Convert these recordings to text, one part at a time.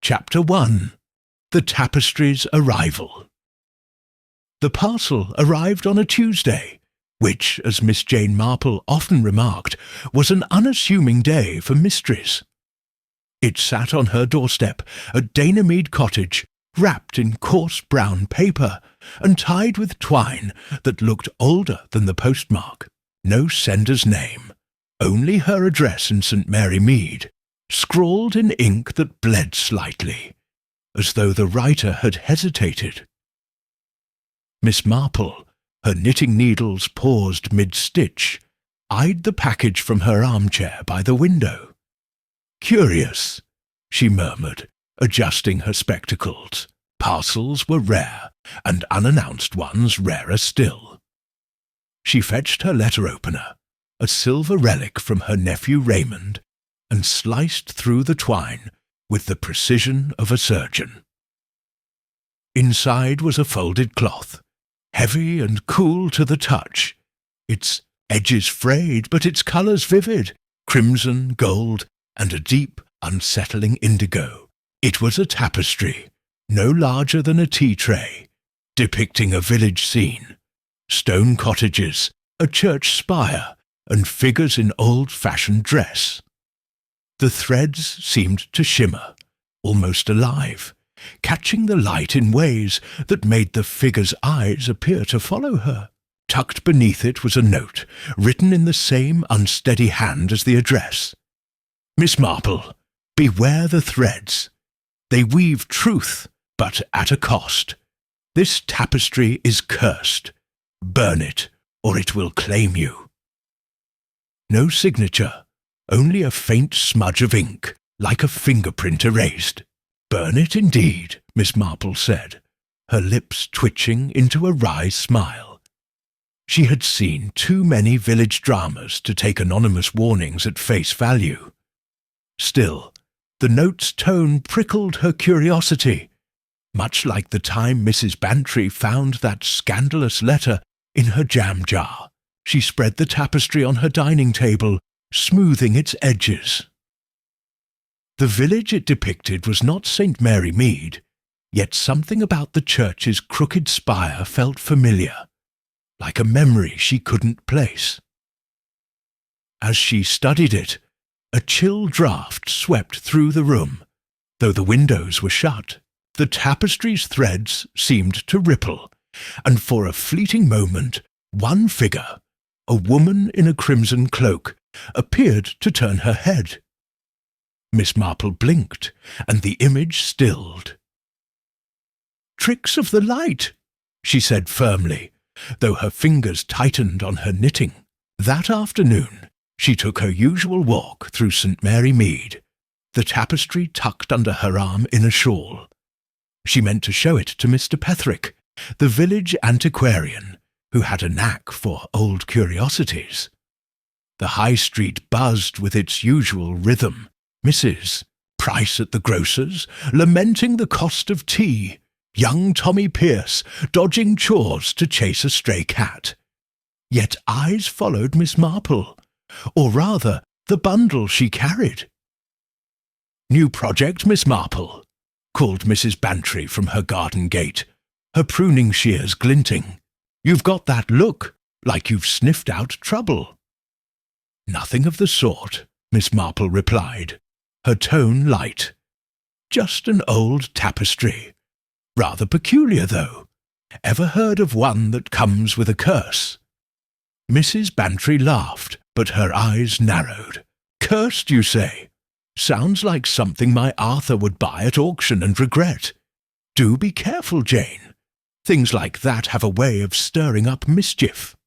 Chapter 1. The Tapestry's Arrival. The parcel arrived on a Tuesday, which, as Miss Jane Marple often remarked, was an unassuming day for mysteries. It sat on her doorstep at Danamead Cottage, wrapped in coarse brown paper and tied with twine that looked older than the postmark. No sender's name, only her address in St. Mary Mead, scrawled in ink that bled slightly, as though the writer had hesitated. Miss Marple, her knitting needles paused mid-stitch, eyed the package from her armchair by the window. "Curious," she murmured, adjusting her spectacles. Parcels were rare, and unannounced ones rarer still. She fetched her letter-opener, a silver relic from her nephew Raymond, and sliced through the twine with the precision of a surgeon. Inside was a folded cloth, heavy and cool to the touch, its edges frayed but its colours vivid, crimson, gold, and a deep, unsettling indigo. It was a tapestry, no larger than a tea-tray, depicting a village scene, stone cottages, a church spire, and figures in old-fashioned dress. The threads seemed to shimmer, almost alive, catching the light in ways that made the figure's eyes appear to follow her. Tucked beneath it was a note, written in the same unsteady hand as the address. "Miss Marple, beware the threads. They weave truth, but at a cost. This tapestry is cursed. Burn it, or it will claim you." No signature, only a faint smudge of ink, like a fingerprint erased. "Burn it indeed," Miss Marple said, her lips twitching into a wry smile. She had seen too many village dramas to take anonymous warnings at face value. Still, the note's tone prickled her curiosity, much like the time Mrs. Bantry found that scandalous letter in her jam jar. She spread the tapestry on her dining table, smoothing its edges. The village it depicted was not St. Mary Mead, yet something about the church's crooked spire felt familiar, like a memory she couldn't place. As she studied it, a chill draught swept through the room, though the windows were shut. The tapestry's threads seemed to ripple, and for a fleeting moment, one figure, a woman in a crimson cloak, appeared to turn her head. Miss Marple blinked, and the image stilled. "Tricks of the light," she said firmly, though her fingers tightened on her knitting. That afternoon, she took her usual walk through St. Mary Mead, the tapestry tucked under her arm in a shawl. She meant to show it to Mr. Petherick, the village antiquarian, who had a knack for old curiosities. The high street buzzed with its usual rhythm. Mrs. Price at the grocer's, lamenting the cost of tea, young Tommy Pierce dodging chores to chase a stray cat. Yet eyes followed Miss Marple, or rather, the bundle she carried. "New project, Miss Marple?" called Mrs. Bantry from her garden gate, her pruning shears glinting. "You've got that look, like you've sniffed out trouble." "Nothing of the sort," Miss Marple replied, her tone light. "Just an old tapestry. Rather peculiar, though. Ever heard of one that comes with a curse?" Mrs. Bantry laughed, but her eyes narrowed. "Cursed, you say? Sounds like something my Arthur would buy at auction and regret. Do be careful, Jane. Things like that have a way of stirring up mischief."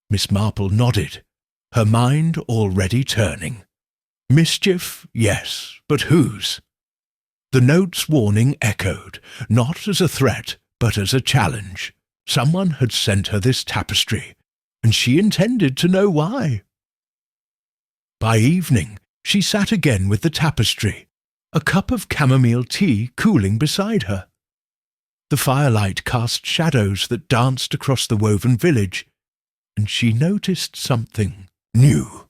Miss Marple nodded, her mind already turning. Mischief, yes, but whose? The note's warning echoed, not as a threat, but as a challenge. Someone had sent her this tapestry, and she intended to know why. By evening, she sat again with the tapestry, a cup of chamomile tea cooling beside her. The firelight cast shadows that danced across the woven village, and she noticed something new.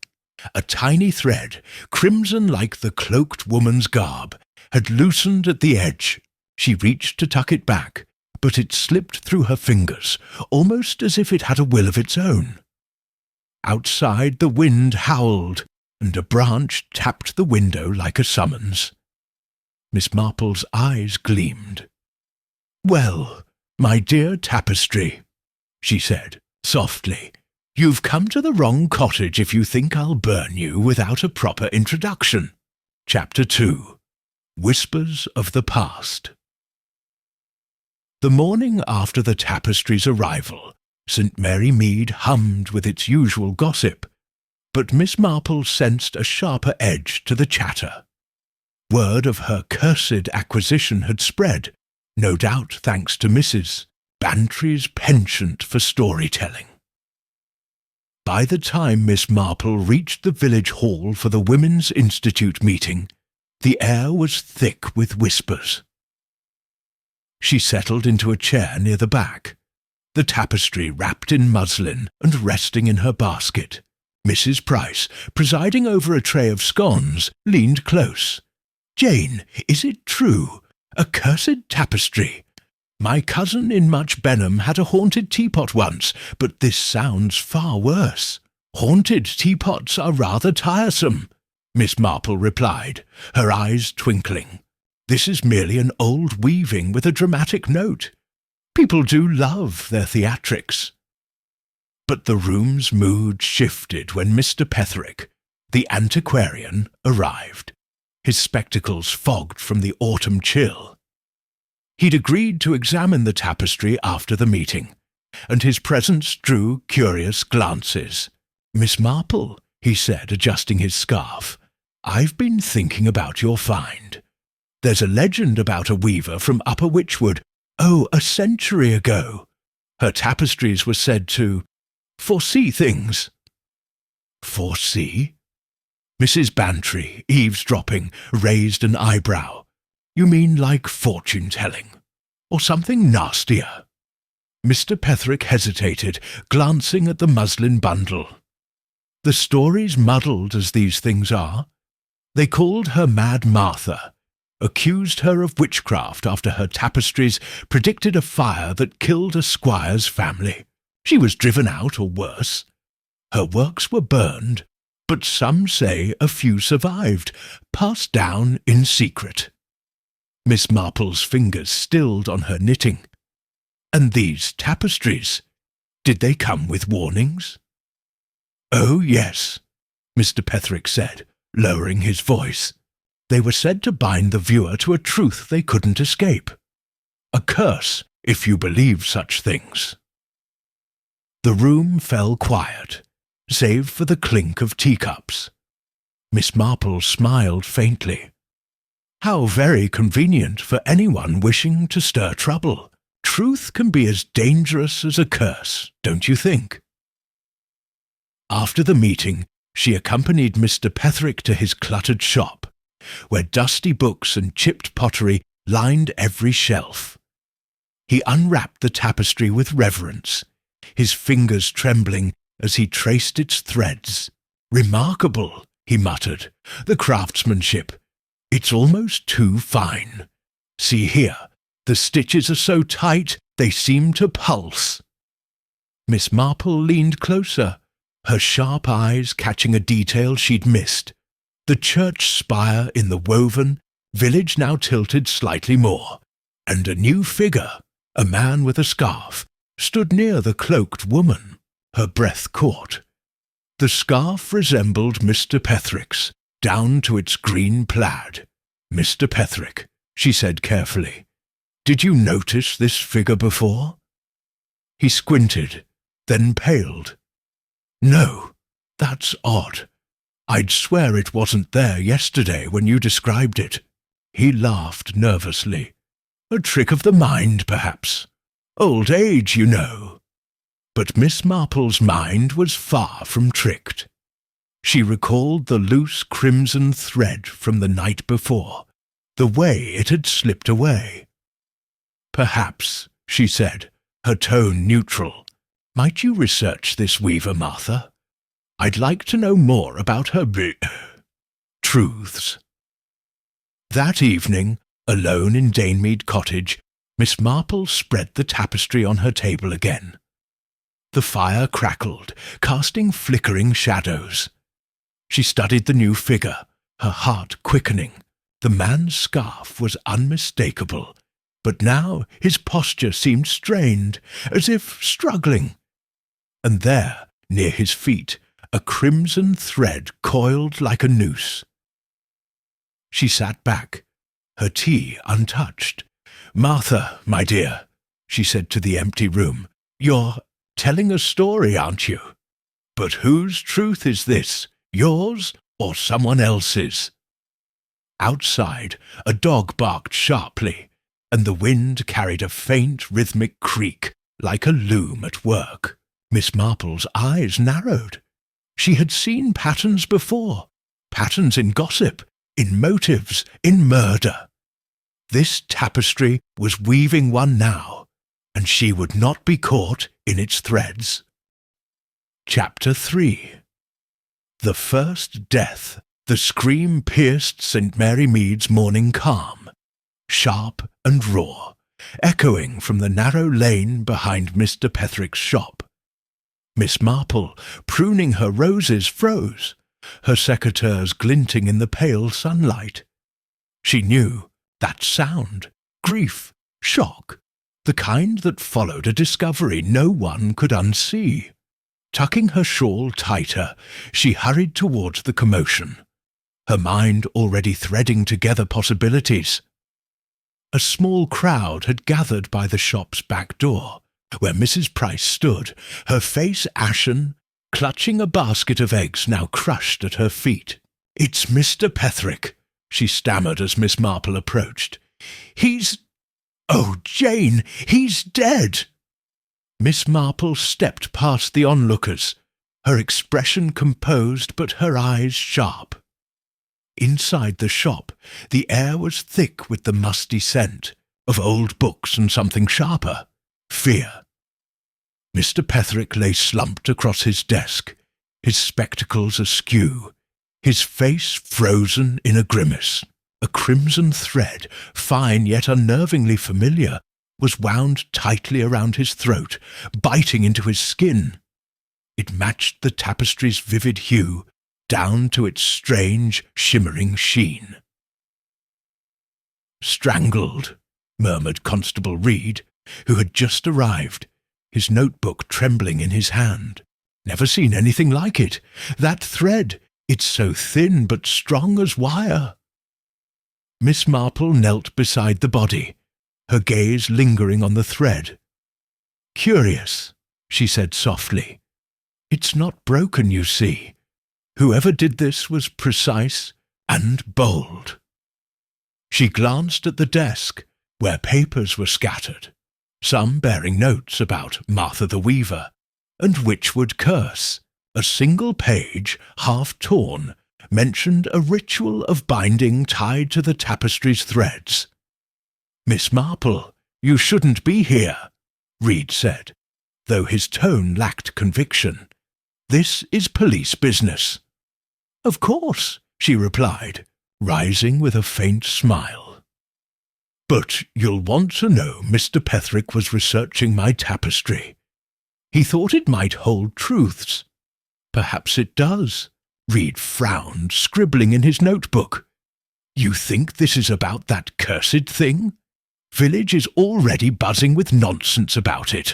A tiny thread, crimson like the cloaked woman's garb, had loosened at the edge. She reached to tuck it back, but it slipped through her fingers, almost as if it had a will of its own. Outside the wind howled, and a branch tapped the window like a summons. Miss Marple's eyes gleamed. "Well, my dear Tapestry," she said, softly, "you've come to the wrong cottage if you think I'll burn you without a proper introduction." Chapter 2. Whispers of the Past. The morning after the Tapestry's arrival, St. Mary Mead hummed with its usual gossip, but Miss Marple sensed a sharper edge to the chatter. Word of her cursed acquisition had spread, no doubt thanks to Mrs. Bantry's penchant for storytelling. By the time Miss Marple reached the village hall for the Women's Institute meeting, the air was thick with whispers. She settled into a chair near the back, the tapestry wrapped in muslin and resting in her basket. Mrs. Price, presiding over a tray of scones, leaned close. "Jane, is it true? A cursed tapestry? My cousin in Much Benham had a haunted teapot once, but this sounds far worse." "Haunted teapots are rather tiresome," Miss Marple replied, her eyes twinkling. "This is merely an old weaving with a dramatic note. People do love their theatrics." But the room's mood shifted when Mr. Petherick, the antiquarian, arrived, his spectacles fogged from the autumn chill. He'd agreed to examine the tapestry after the meeting, and his presence drew curious glances. "Miss Marple," he said, adjusting his scarf, "I've been thinking about your find. There's a legend about a weaver from Upper Wychwood, a century ago. Her tapestries were said to foresee things." "Foresee?" Mrs. Bantry, eavesdropping, raised an eyebrow. "You mean like fortune-telling? Or something nastier?" Mr. Petherick hesitated, glancing at the muslin bundle. "The story's muddled as these things are. They called her Mad Martha, accused her of witchcraft after her tapestries predicted a fire that killed a squire's family. She was driven out, or worse. Her works were burned, but some say a few survived, passed down in secret." Miss Marple's fingers stilled on her knitting. "And these tapestries, did they come with warnings?" "Oh, yes," Mr. Petherick said, lowering his voice. "They were said to bind the viewer to a truth they couldn't escape. A curse, if you believe such things." The room fell quiet, save for the clink of teacups. Miss Marple smiled faintly. "How very convenient for anyone wishing to stir trouble. Truth can be as dangerous as a curse, don't you think?" After the meeting, she accompanied Mr. Petherick to his cluttered shop, where dusty books and chipped pottery lined every shelf. He unwrapped the tapestry with reverence, his fingers trembling as he traced its threads. "Remarkable," he muttered, "the craftsmanship. It's almost too fine. See here, the stitches are so tight they seem to pulse." Miss Marple leaned closer, her sharp eyes catching a detail she'd missed. The church spire in the woven village now tilted slightly more, and a new figure, a man with a scarf, stood near the cloaked woman, her breath caught. The scarf resembled Mr. Petherick's, down to its green plaid. "Mr. Petherick," she said carefully, "did you notice this figure before?" He squinted, then paled. "No, that's odd. I'd swear it wasn't there yesterday when you described it." He laughed nervously. "A trick of the mind, perhaps. Old age, you know." But Miss Marple's mind was far from tricked. She recalled the loose crimson thread from the night before, the way it had slipped away. "Perhaps," she said, her tone neutral. "Might you research this weaver, Martha? I'd like to know more about her truths." That evening, alone in Danemead Cottage, Miss Marple spread the tapestry on her table again. The fire crackled, casting flickering shadows. She studied the new figure, her heart quickening. The man's scarf was unmistakable, but now his posture seemed strained, as if struggling. And there, near his feet, a crimson thread coiled like a noose. She sat back, her tea untouched. "Martha, my dear," she said to the empty room, "you're telling a story, aren't you? But whose truth is this, yours or someone else's?" Outside, a dog barked sharply, and the wind carried a faint rhythmic creak, like a loom at work. Miss Marple's eyes narrowed. She had seen patterns before, patterns in gossip, in motives, in murder. This tapestry was weaving one now, and she would not be caught in its threads. Chapter 3. The first death. The scream pierced St. Mary Mead's morning calm, sharp and raw, echoing from the narrow lane behind Mr. Petherick's shop. Miss Marple, pruning her roses, froze, her secateurs glinting in the pale sunlight. She knew that sound, grief, shock, the kind that followed a discovery no one could unsee. Tucking her shawl tighter, she hurried towards the commotion, her mind already threading together possibilities. A small crowd had gathered by the shop's back door, where Mrs. Price stood, her face ashen, clutching a basket of eggs now crushed at her feet. "It's Mr. Petherick," she stammered as Miss Marple approached. Oh, Jane, he's dead!" Miss Marple stepped past the onlookers, her expression composed but her eyes sharp. Inside the shop, the air was thick with the musty scent of old books and something sharper, fear. Mr. Petherick lay slumped across his desk, his spectacles askew, his face frozen in a grimace. A crimson thread, fine yet unnervingly familiar, was wound tightly around his throat, biting into his skin. It matched the tapestry's vivid hue, down to its strange, shimmering sheen. "Strangled," murmured Constable Reed, who had just arrived, his notebook trembling in his hand. "Never seen anything like it. That thread, it's so thin but strong as wire." Miss Marple knelt beside the body, her gaze lingering on the thread. "Curious," she said softly. "It's not broken, you see. Whoever did this was precise and bold." She glanced at the desk, where papers were scattered, some bearing notes about Martha the Weaver and Witchwood Curse. A single page, half torn, mentioned a ritual of binding tied to the tapestry's threads. "Miss Marple, you shouldn't be here," Reed said, though his tone lacked conviction. "This is police business." "Of course," she replied, rising with a faint smile. "But you'll want to know Mr. Petherick was researching my tapestry. He thought it might hold truths. Perhaps it does." Reed frowned, scribbling in his notebook. "You think this is about that cursed thing? Village is already buzzing with nonsense about it."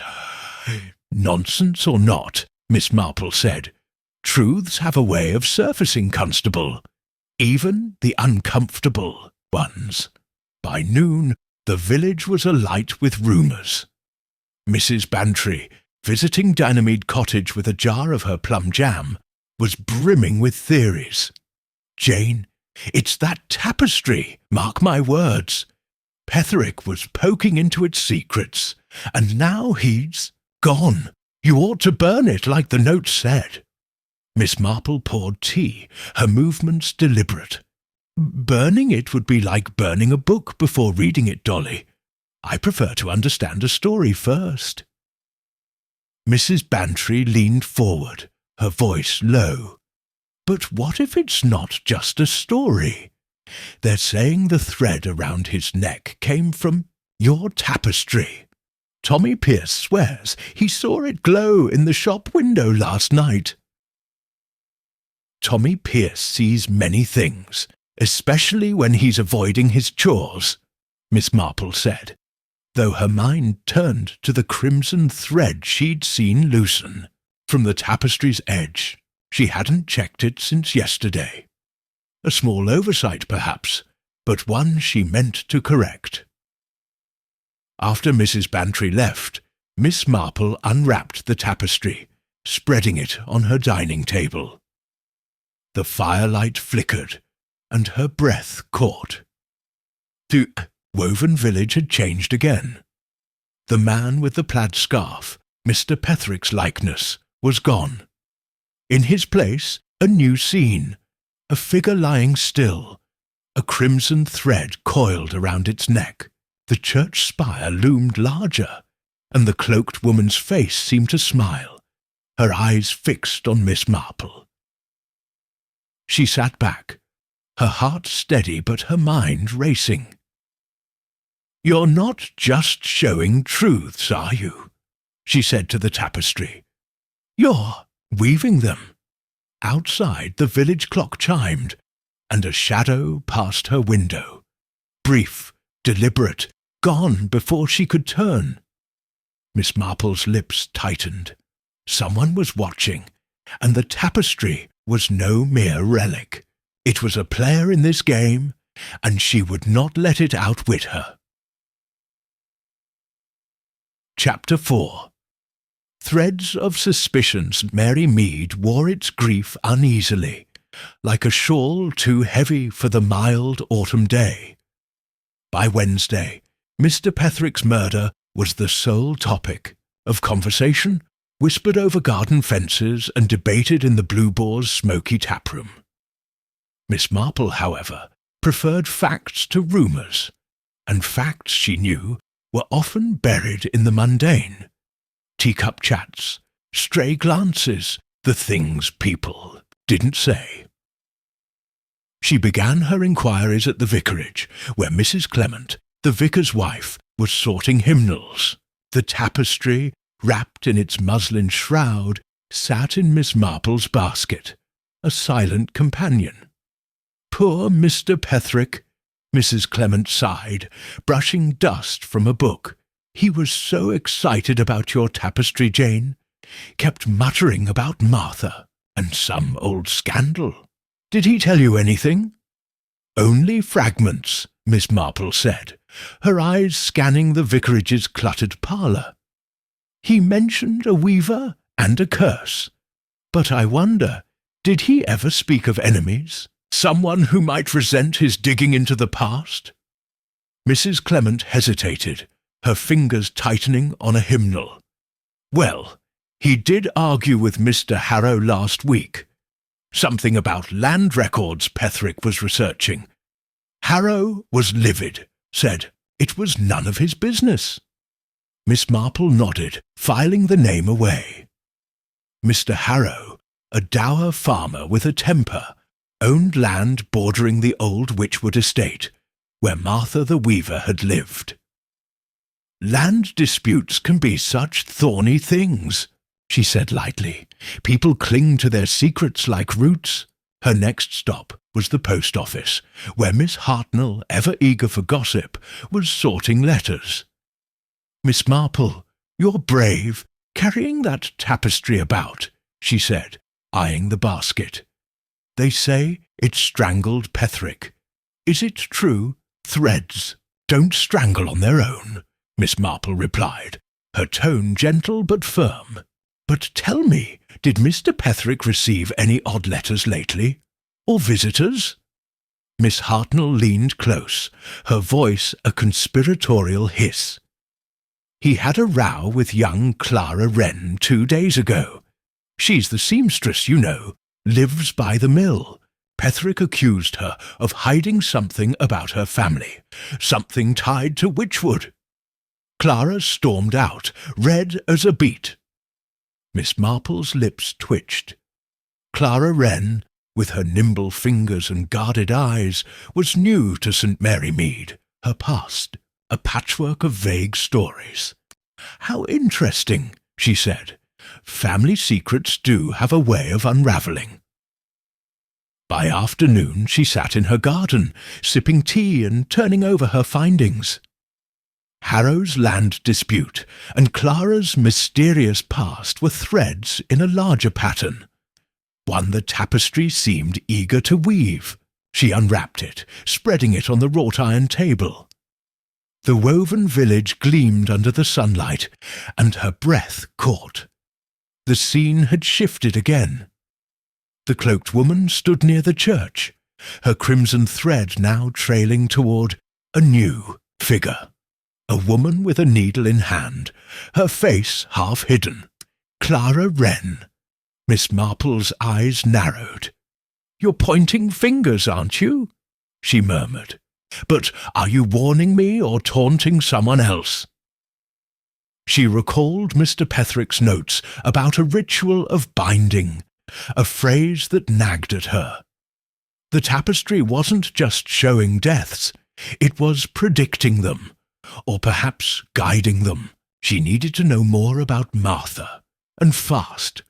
"Nonsense or not," Miss Marple said, "truths have a way of surfacing, Constable, even the uncomfortable ones." By noon, the village was alight with rumours. Mrs. Bantry, visiting Danemead Cottage with a jar of her plum jam, was brimming with theories. "Jane, it's that tapestry, mark my words. Petherick was poking into its secrets, and now he's gone. You ought to burn it like the note said." Miss Marple poured tea, her movements deliberate. "Burning it would be like burning a book before reading it, Dolly. I prefer to understand a story first." Mrs. Bantry leaned forward, her voice low. "But what if it's not just a story? They're saying the thread around his neck came from your tapestry. Tommy Pierce swears he saw it glow in the shop window last night." "Tommy Pierce sees many things, especially when he's avoiding his chores," Miss Marple said, though her mind turned to the crimson thread she'd seen loosen from the tapestry's edge. She hadn't checked it since yesterday. A small oversight, perhaps, but one she meant to correct. After Mrs. Bantry left, Miss Marple unwrapped the tapestry, spreading it on her dining table. The firelight flickered, and her breath caught. The woven village had changed again. The man with the plaid scarf, Mr. Petherick's likeness, was gone. In his place, a new scene, a figure lying still, a crimson thread coiled around its neck. The church spire loomed larger, and the cloaked woman's face seemed to smile, her eyes fixed on Miss Marple. She sat back, her heart steady but her mind racing. "You're not just showing truths, are you?" she said to the tapestry. "You're weaving them." Outside, the village clock chimed, and a shadow passed her window. Brief, deliberate, gone before she could turn. Miss Marple's lips tightened. Someone was watching, and the tapestry was no mere relic. It was a player in this game, and she would not let it outwit her. Chapter 4. Threads of suspicions Mary Mead wore its grief uneasily, like a shawl too heavy for the mild autumn day. By Wednesday, Mr. Petherick's murder was the sole topic of conversation, whispered over garden fences and debated in the Blue Boar's smoky taproom. Miss Marple, however, preferred facts to rumours, and facts, she knew, were often buried in the mundane. Teacup chats, stray glances, the things people didn't say. She began her inquiries at the vicarage, where Mrs. Clement, the vicar's wife, was sorting hymnals. The tapestry, wrapped in its muslin shroud, sat in Miss Marple's basket, a silent companion. "Poor Mr. Petherick," Mrs. Clement sighed, brushing dust from a book. "He was so excited about your tapestry, Jane. Kept muttering about Martha and some old scandal. Did he tell you anything?" "Only fragments," Miss Marple said, her eyes scanning the vicarage's cluttered parlour. "He mentioned a weaver and a curse. But I wonder, did he ever speak of enemies? Someone who might resent his digging into the past?" Mrs. Clement hesitated, her fingers tightening on a hymnal. "Well, he did argue with Mr. Harrow last week. Something about land records Petherick was researching. Harrow was livid, said it was none of his business." Miss Marple nodded, filing the name away. Mr. Harrow, a dour farmer with a temper, owned land bordering the old Witchwood estate, where Martha the weaver had lived. "Land disputes can be such thorny things," she said lightly. "People cling to their secrets like roots." Her next stop was the post office, where Miss Hartnell, ever eager for gossip, was sorting letters. "Miss Marple, you're brave, carrying that tapestry about," she said, eyeing the basket. "They say it strangled Petherick. Is it true? Threads don't strangle on their own," Miss Marple replied, her tone gentle but firm. "But tell me, did Mr. Petherick receive any odd letters lately? Or visitors?" Miss Hartnell leaned close, her voice a conspiratorial hiss. "He had a row with young Clara Wren 2 days ago. She's the seamstress, you know, lives by the mill. Petherick accused her of hiding something about her family, something tied to Witchwood. Clara stormed out, red as a beet." Miss Marple's lips twitched. "Clara Wren with her nimble fingers and guarded eyes, was new to St. Mary Mead, her past, a patchwork of vague stories. "How interesting," she said. "Family secrets do have a way of unravelling." By afternoon she sat in her garden, sipping tea and turning over her findings. Harrow's land dispute and Clara's mysterious past were threads in a larger pattern, one the Tapestry seemed eager to weave. She unwrapped it, spreading it on the wrought-iron table. The woven village gleamed under the sunlight, and her breath caught. The scene had shifted again. The cloaked woman stood near the church, her crimson thread now trailing toward a new figure. A woman with a needle in hand, her face half hidden. Clara Wren. Miss Marple's eyes narrowed. "You're pointing fingers, aren't you?" she murmured. "But are you warning me or taunting someone else?" She recalled Mr. Petherick's notes about a ritual of binding, a phrase that nagged at her. The tapestry wasn't just showing deaths, it was predicting them, or perhaps guiding them. She needed to know more about Martha, and fast.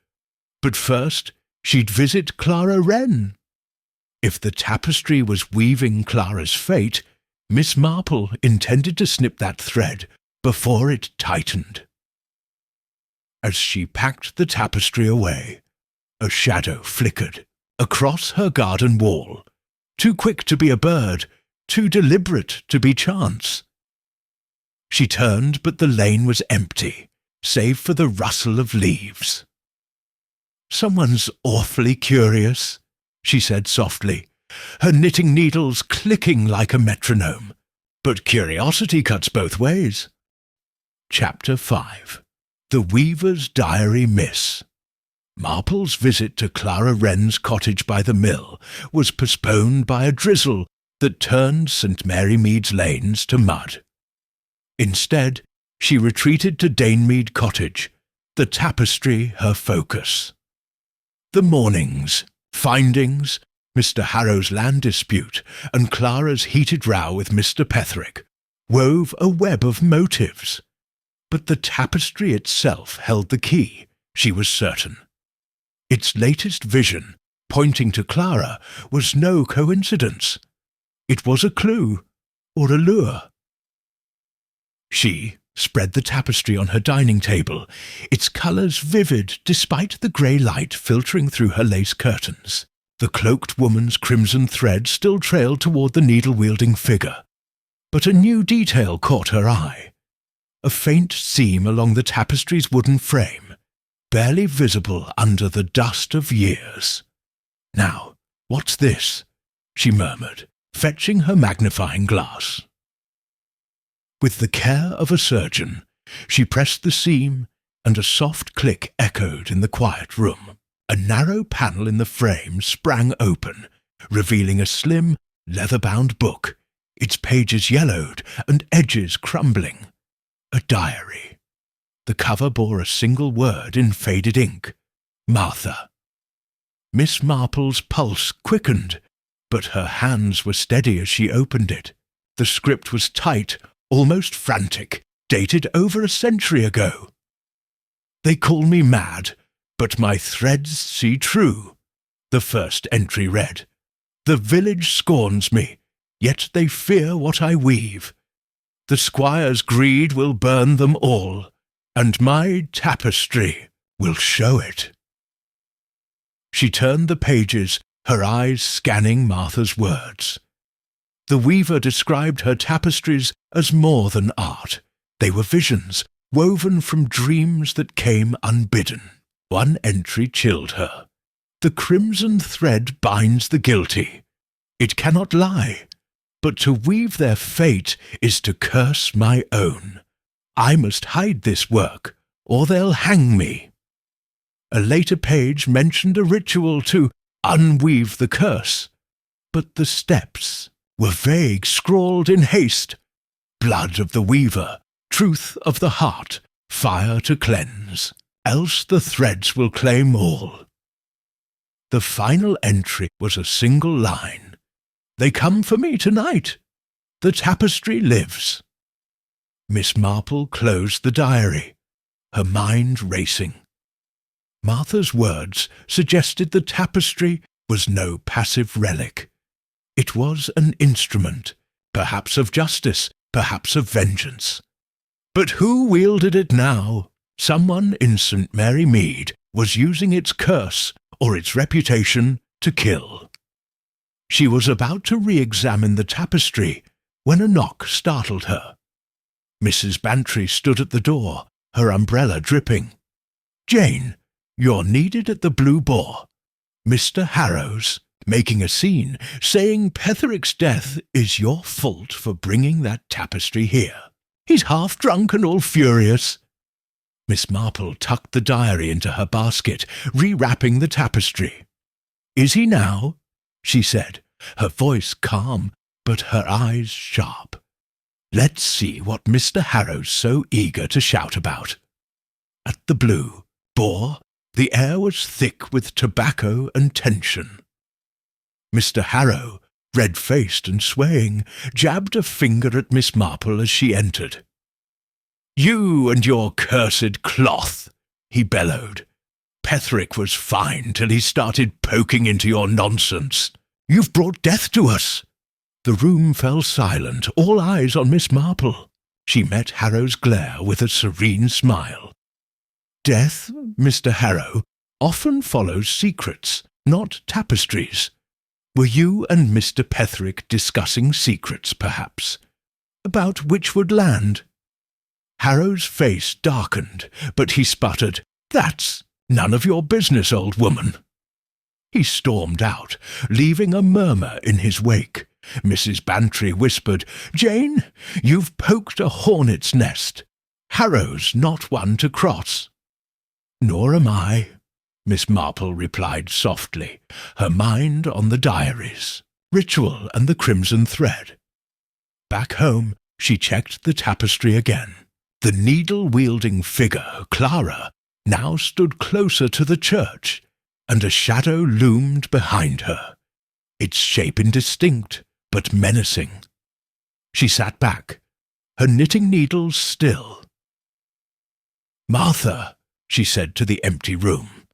But first, she'd visit Clara Wren. If the tapestry was weaving Clara's fate, Miss Marple intended to snip that thread before it tightened. As she packed the tapestry away, a shadow flickered across her garden wall, too quick to be a bird, too deliberate to be chance. She turned, but the lane was empty, save for the rustle of leaves. "Someone's awfully curious," she said softly, her knitting needles clicking like a metronome. But curiosity cuts both ways. Chapter 5. The Weaver's Diary Miss. Marple's visit to Clara Wren's cottage by the mill was postponed by a drizzle that turned St. Mary Mead's lanes to mud. Instead, she retreated to Danemead Cottage, the tapestry her focus. The mornings, findings, Mr. Harrow's land dispute, and Clara's heated row with Mr. Petherick wove a web of motives. But the tapestry itself held the key, she was certain. Its latest vision, pointing to Clara, was no coincidence. It was a clue, or a lure. She spread the tapestry on her dining table, its colours vivid despite the grey light filtering through her lace curtains. The cloaked woman's crimson thread still trailed toward the needle-wielding figure. But a new detail caught her eye. A faint seam along the tapestry's wooden frame, barely visible under the dust of years. "Now, what's this?" she murmured, fetching her magnifying glass. With the care of a surgeon, she pressed the seam, and a soft click echoed in the quiet room. A narrow panel in the frame sprang open, revealing a slim, leather-bound book, its pages yellowed and edges crumbling. A diary. The cover bore a single word in faded ink: Martha. Miss Marple's pulse quickened, but her hands were steady as she opened it. The script was tight, almost frantic, dated over a century ago. "They call me mad, but my threads see true," the first entry read. "The village scorns me, yet they fear what I weave. The squire's greed will burn them all, and my tapestry will show it." She turned the pages, her eyes scanning Martha's words. The weaver described her tapestries as more than art. They were visions, woven from dreams that came unbidden. One entry chilled her. "The crimson thread binds the guilty. It cannot lie, but to weave their fate is to curse my own. I must hide this work, or they'll hang me." A later page mentioned a ritual to unweave the curse, but the steps were vague, scrawled in haste. "Blood of the weaver, truth of the heart, fire to cleanse, else the threads will claim all." The final entry was a single line. "They come for me tonight. The tapestry lives." Miss Marple closed the diary, her mind racing. Martha's words suggested the tapestry was no passive relic. It was an instrument, perhaps of justice, perhaps of vengeance. But who wielded it now? Someone in St. Mary Mead was using its curse or its reputation to kill. She was about to re-examine the tapestry when a knock startled her. Mrs. Bantry stood at the door, her umbrella dripping. "Jane, you're needed at the Blue Boar. Mr. Harrow's making a scene, saying Petherick's death is your fault for bringing that tapestry here. He's half drunk and all furious." Miss Marple tucked the diary into her basket, rewrapping the tapestry. "Is he now?" she said, her voice calm, but her eyes sharp. "Let's see what Mr. Harrow's so eager to shout about." At the Blue Boar, the air was thick with tobacco and tension. Mr. Harrow, red-faced and swaying, jabbed a finger at Miss Marple as she entered. "You and your cursed cloth," he bellowed. "Petherick was fine till he started poking into your nonsense. You've brought death to us." The room fell silent, all eyes on Miss Marple. She met Harrow's glare with a serene smile. "Death, Mr. Harrow, often follows secrets, not tapestries. Were you and Mr. Petherick discussing secrets, perhaps? About Witchwood Land?" Harrow's face darkened, but he sputtered, "That's none of your business, old woman." He stormed out, leaving a murmur in his wake. Mrs. Bantry whispered, "Jane, you've poked a hornet's nest. Harrow's not one to cross." "Nor am I," Miss Marple replied softly, her mind on the diaries, ritual and the crimson thread. Back home, she checked the tapestry again. The needle-wielding figure, Clara, now stood closer to the church, and a shadow loomed behind her, its shape indistinct but menacing. She sat back, her knitting needles still. "Martha," she said to the empty room,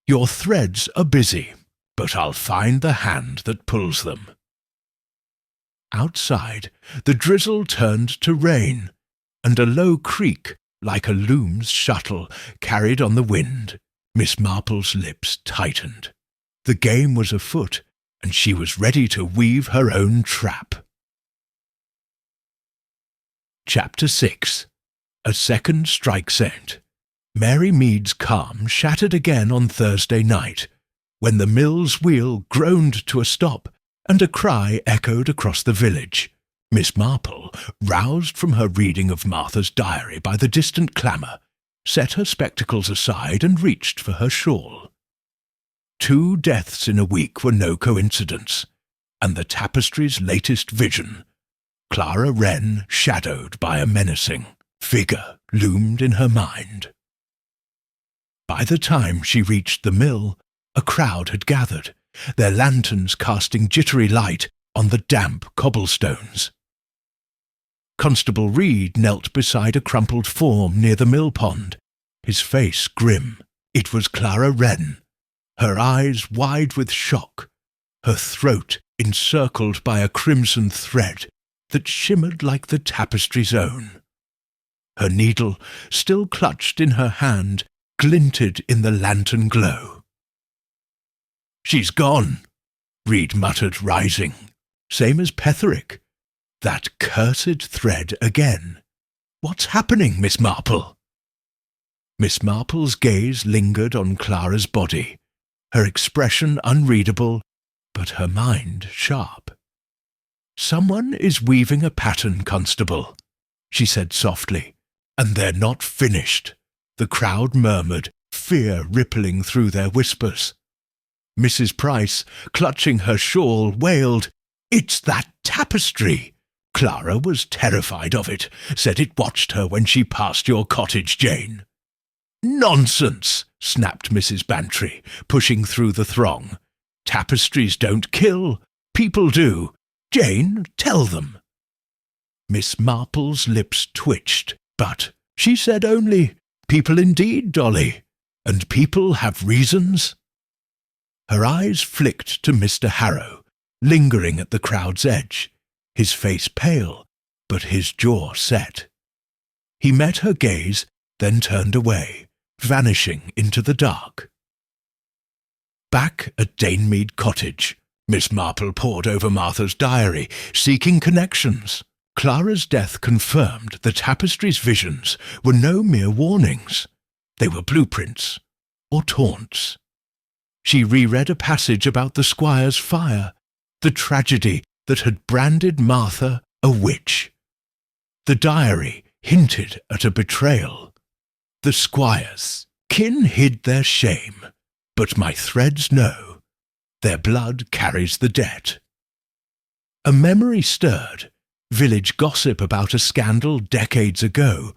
"your threads are busy, but I'll find the hand that pulls them." Outside, the drizzle turned to rain, and a low creak, like a loom's shuttle, carried on the wind. Miss Marple's lips tightened. The game was afoot, and she was ready to weave her own trap. Chapter 6. A Second Strike Scent. Mary Mead's calm shattered again on Thursday night, when the mill's wheel groaned to a stop, and a cry echoed across the village. Miss Marple, roused from her reading of Martha's diary by the distant clamour, set her spectacles aside and reached for her shawl. 2 deaths in a week were no coincidence, and the tapestry's latest vision, Clara Wren shadowed by a menacing figure, loomed in her mind. By the time she reached the mill, a crowd had gathered, their lanterns casting jittery light on the damp cobblestones. Constable Reed knelt beside a crumpled form near the mill pond, his face grim. It was Clara Wren, her eyes wide with shock, her throat encircled by a crimson thread that shimmered like the tapestry's own. Her needle, still clutched in her hand, glinted in the lantern glow. "She's gone," Reed muttered, rising. "Same as Petherick. That cursed thread again. What's happening, Miss Marple?" Miss Marple's gaze lingered on Clara's body, her expression unreadable, but her mind sharp. "Someone is weaving a pattern, Constable," she said softly. "And they're not finished." The crowd murmured, fear rippling through their whispers. Mrs. Price, clutching her shawl, wailed, "It's that tapestry!" Clara was terrified of it, said it watched her when she passed your cottage, Jane. "Nonsense!" snapped Mrs. Bantry, pushing through the throng. "Tapestries don't kill. People do. Jane, tell them." Miss Marple's lips twitched, but she said only, "People indeed, Dolly, and people have reasons." Her eyes flicked to Mr. Harrow, lingering at the crowd's edge, his face pale, but his jaw set. He met her gaze, then turned away, vanishing into the dark. Back at Danemead Cottage, Miss Marple pored over Martha's diary, seeking connections. Clara's death confirmed the Tapestry's visions were no mere warnings. They were blueprints, or taunts. She reread a passage about the squire's fire, the tragedy that had branded Martha a witch. The diary hinted at a betrayal. The squire's kin hid their shame, but my threads know. Their blood carries the debt. A memory stirred, village gossip about a scandal decades ago,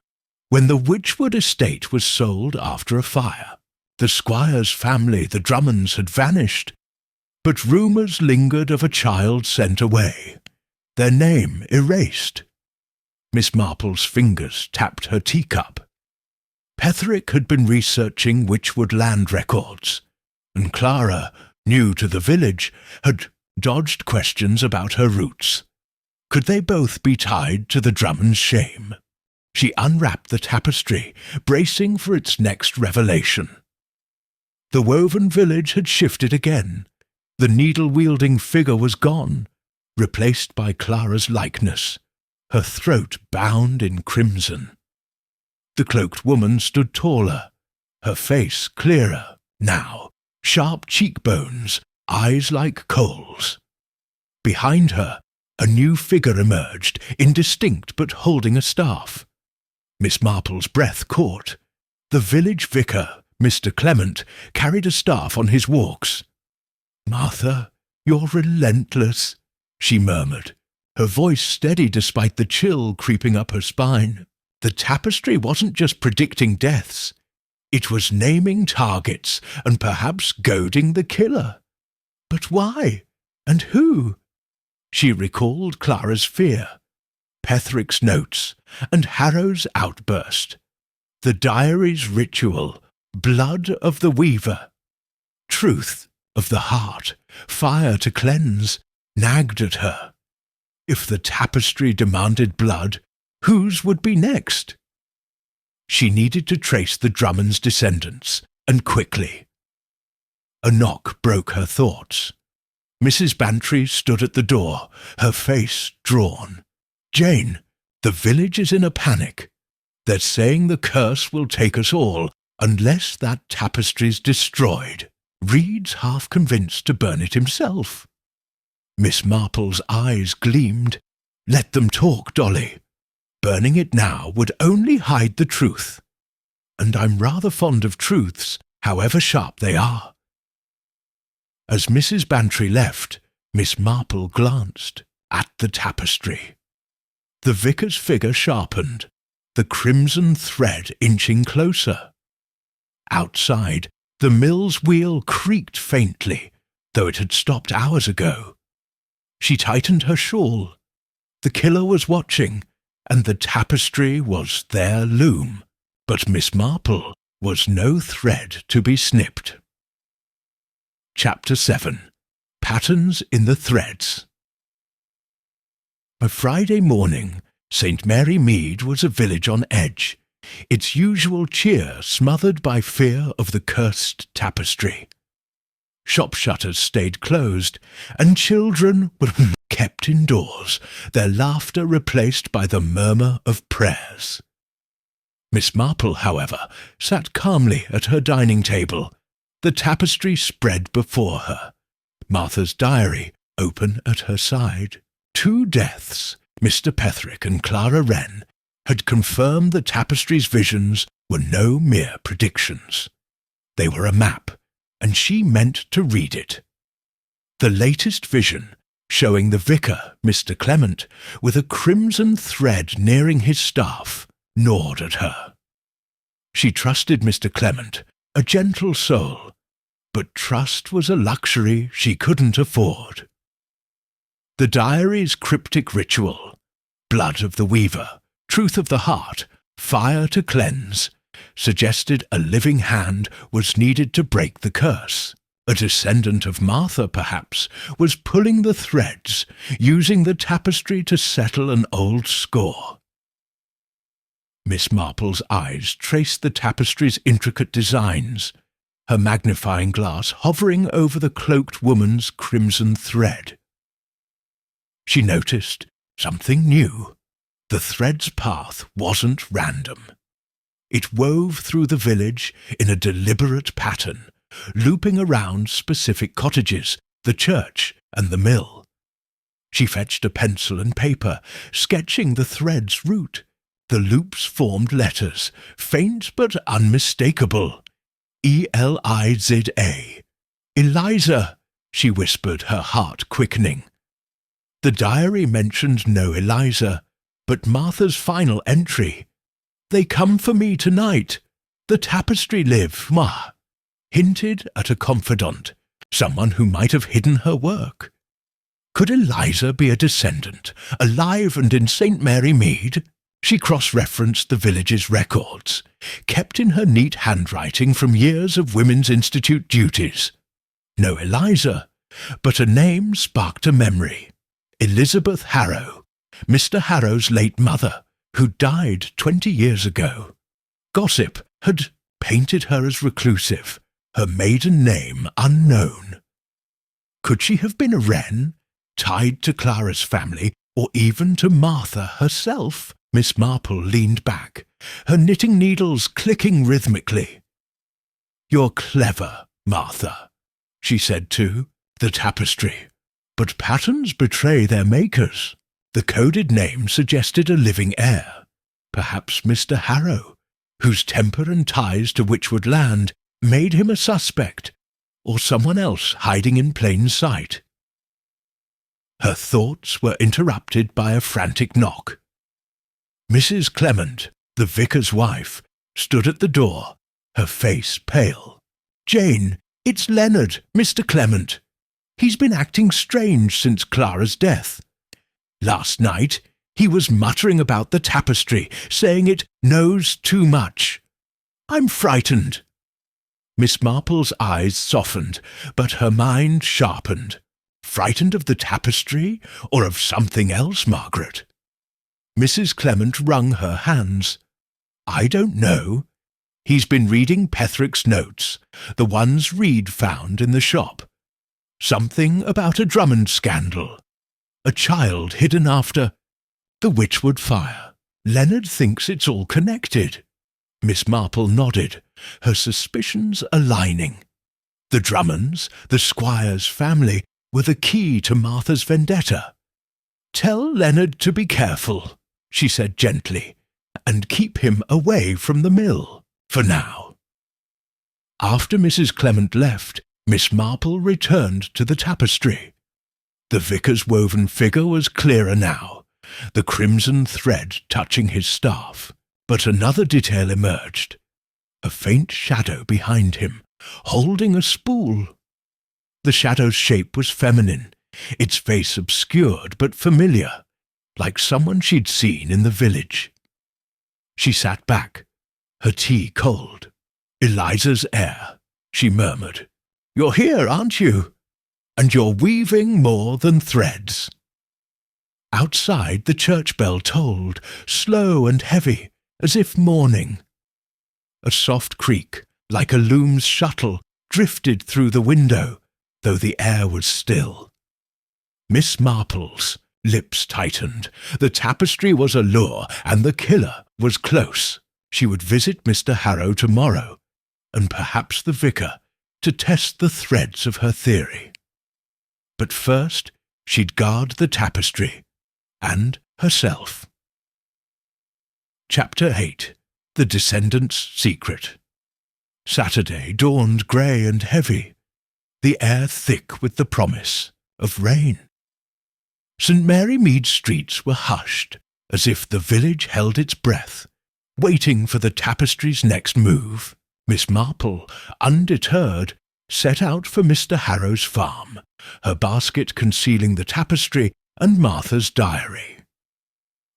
when the Witchwood estate was sold after a fire. The squire's family, the Drummonds, had vanished, but rumours lingered of a child sent away, their name erased. Miss Marple's fingers tapped her teacup. Petherick had been researching Witchwood land records, and Clara, new to the village, had dodged questions about her roots. Could they both be tied to the Drummond's shame? She unwrapped the tapestry, bracing for its next revelation. The woven village had shifted again. The needle-wielding figure was gone, replaced by Clara's likeness, her throat bound in crimson. The cloaked woman stood taller, her face clearer, now, sharp cheekbones, eyes like coals. Behind her, a new figure emerged, indistinct but holding a staff. Miss Marple's breath caught. The village vicar, Mr. Clement, carried a staff on his walks. "Martha, you're relentless," she murmured, her voice steady despite the chill creeping up her spine. The tapestry wasn't just predicting deaths. It was naming targets and perhaps goading the killer. But why? And who? She recalled Clara's fear, Petherick's notes, and Harrow's outburst. The diary's ritual, blood of the weaver. Truth of the heart, fire to cleanse, nagged at her. If the tapestry demanded blood, whose would be next? She needed to trace the Drummond's descendants, and quickly. A knock broke her thoughts. Mrs. Bantry stood at the door, her face drawn. "Jane, the village is in a panic. They're saying the curse will take us all, unless that tapestry's destroyed. Reed's half convinced to burn it himself." Miss Marple's eyes gleamed. "Let them talk, Dolly. Burning it now would only hide the truth. And I'm rather fond of truths, however sharp they are." As Mrs. Bantry left, Miss Marple glanced at the tapestry. The vicar's figure sharpened, the crimson thread inching closer. Outside, the mill's wheel creaked faintly, though it had stopped hours ago. She tightened her shawl. The killer was watching, and the tapestry was their loom. But Miss Marple was no thread to be snipped. Chapter 7. Patterns in the Threads. A Friday morning, St. Mary Mead was a village on edge, its usual cheer smothered by fear of the cursed tapestry. Shop shutters stayed closed, and children were kept indoors, their laughter replaced by the murmur of prayers. Miss Marple, however, sat calmly at her dining table, the tapestry spread before her, Martha's diary open at her side. 2 deaths, Mr. Petherick and Clara Wren, had confirmed the tapestry's visions were no mere predictions. They were a map, and she meant to read it. The latest vision, showing the vicar, Mr. Clement, with a crimson thread nearing his staff, gnawed at her. She trusted Mr. Clement, a gentle soul, but trust was a luxury she couldn't afford. The diary's cryptic ritual, blood of the weaver, truth of the heart, fire to cleanse, suggested a living hand was needed to break the curse. A descendant of Martha, perhaps, was pulling the threads, using the tapestry to settle an old score. Miss Marple's eyes traced the tapestry's intricate designs, her magnifying glass hovering over the cloaked woman's crimson thread. She noticed something new. The thread's path wasn't random. It wove through the village in a deliberate pattern, looping around specific cottages, the church, and the mill. She fetched a pencil and paper, sketching the thread's route. The loops formed letters, faint but unmistakable. Eliza. Eliza, she whispered, her heart quickening. The diary mentioned no Eliza, but Martha's final entry. They come for me tonight. The tapestry live, ma. Hinted at a confidant, someone who might have hidden her work. Could Eliza be a descendant, alive and in St. Mary Mead? She cross-referenced the village's records, kept in her neat handwriting from years of Women's Institute duties. No Eliza, but a name sparked a memory. Elizabeth Harrow, Mr. Harrow's late mother, who died 20 years ago. Gossip had painted her as reclusive, her maiden name unknown. Could she have been a Wren, tied to Clara's family, or even to Martha herself? Miss Marple leaned back, her knitting needles clicking rhythmically. "You're clever, Martha," she said to the tapestry. "But patterns betray their makers." The coded name suggested a living heir, perhaps Mr. Harrow, whose temper and ties to Witchwood Land made him a suspect, or someone else hiding in plain sight. Her thoughts were interrupted by a frantic knock. Mrs. Clement, the vicar's wife, stood at the door, her face pale. "Jane, it's Leonard, Mr. Clement. He's been acting strange since Clara's death. Last night, he was muttering about the tapestry, saying it knows too much. I'm frightened." Miss Marple's eyes softened, but her mind sharpened. "Frightened of the tapestry, or of something else, Margaret?" Mrs. Clement wrung her hands. "I don't know. He's been reading Petherick's notes, the ones Reed found in the shop. Something about a Drummond scandal. A child hidden after the Witchwood fire. Leonard thinks it's all connected." Miss Marple nodded, her suspicions aligning. The Drummonds, the Squire's family, were the key to Martha's vendetta. "Tell Leonard to be careful," she said gently, "and keep him away from the mill, for now." After Mrs. Clement left, Miss Marple returned to the tapestry. The vicar's woven figure was clearer now, the crimson thread touching his staff. But another detail emerged, a faint shadow behind him, holding a spool. The shadow's shape was feminine, its face obscured but familiar, like someone she'd seen in the village. She sat back, her tea cold. "Eliza's heir," she murmured. "You're here, aren't you? And you're weaving more than threads." Outside the church bell tolled, slow and heavy, as if mourning. A soft creak, like a loom's shuttle, drifted through the window, though the air was still. Miss Marple's lips tightened. The tapestry was a lure, and the killer was close. She would visit Mr. Harrow tomorrow, and perhaps the vicar, to test the threads of her theory. But first she'd guard the tapestry, and herself. Chapter 8. The Descendant's Secret. Saturday dawned grey and heavy, the air thick with the promise of rain. St. Mary Mead streets were hushed, as if the village held its breath, waiting for the tapestry's next move. Miss Marple, undeterred, set out for Mr. Harrow's farm, her basket concealing the tapestry and Martha's diary.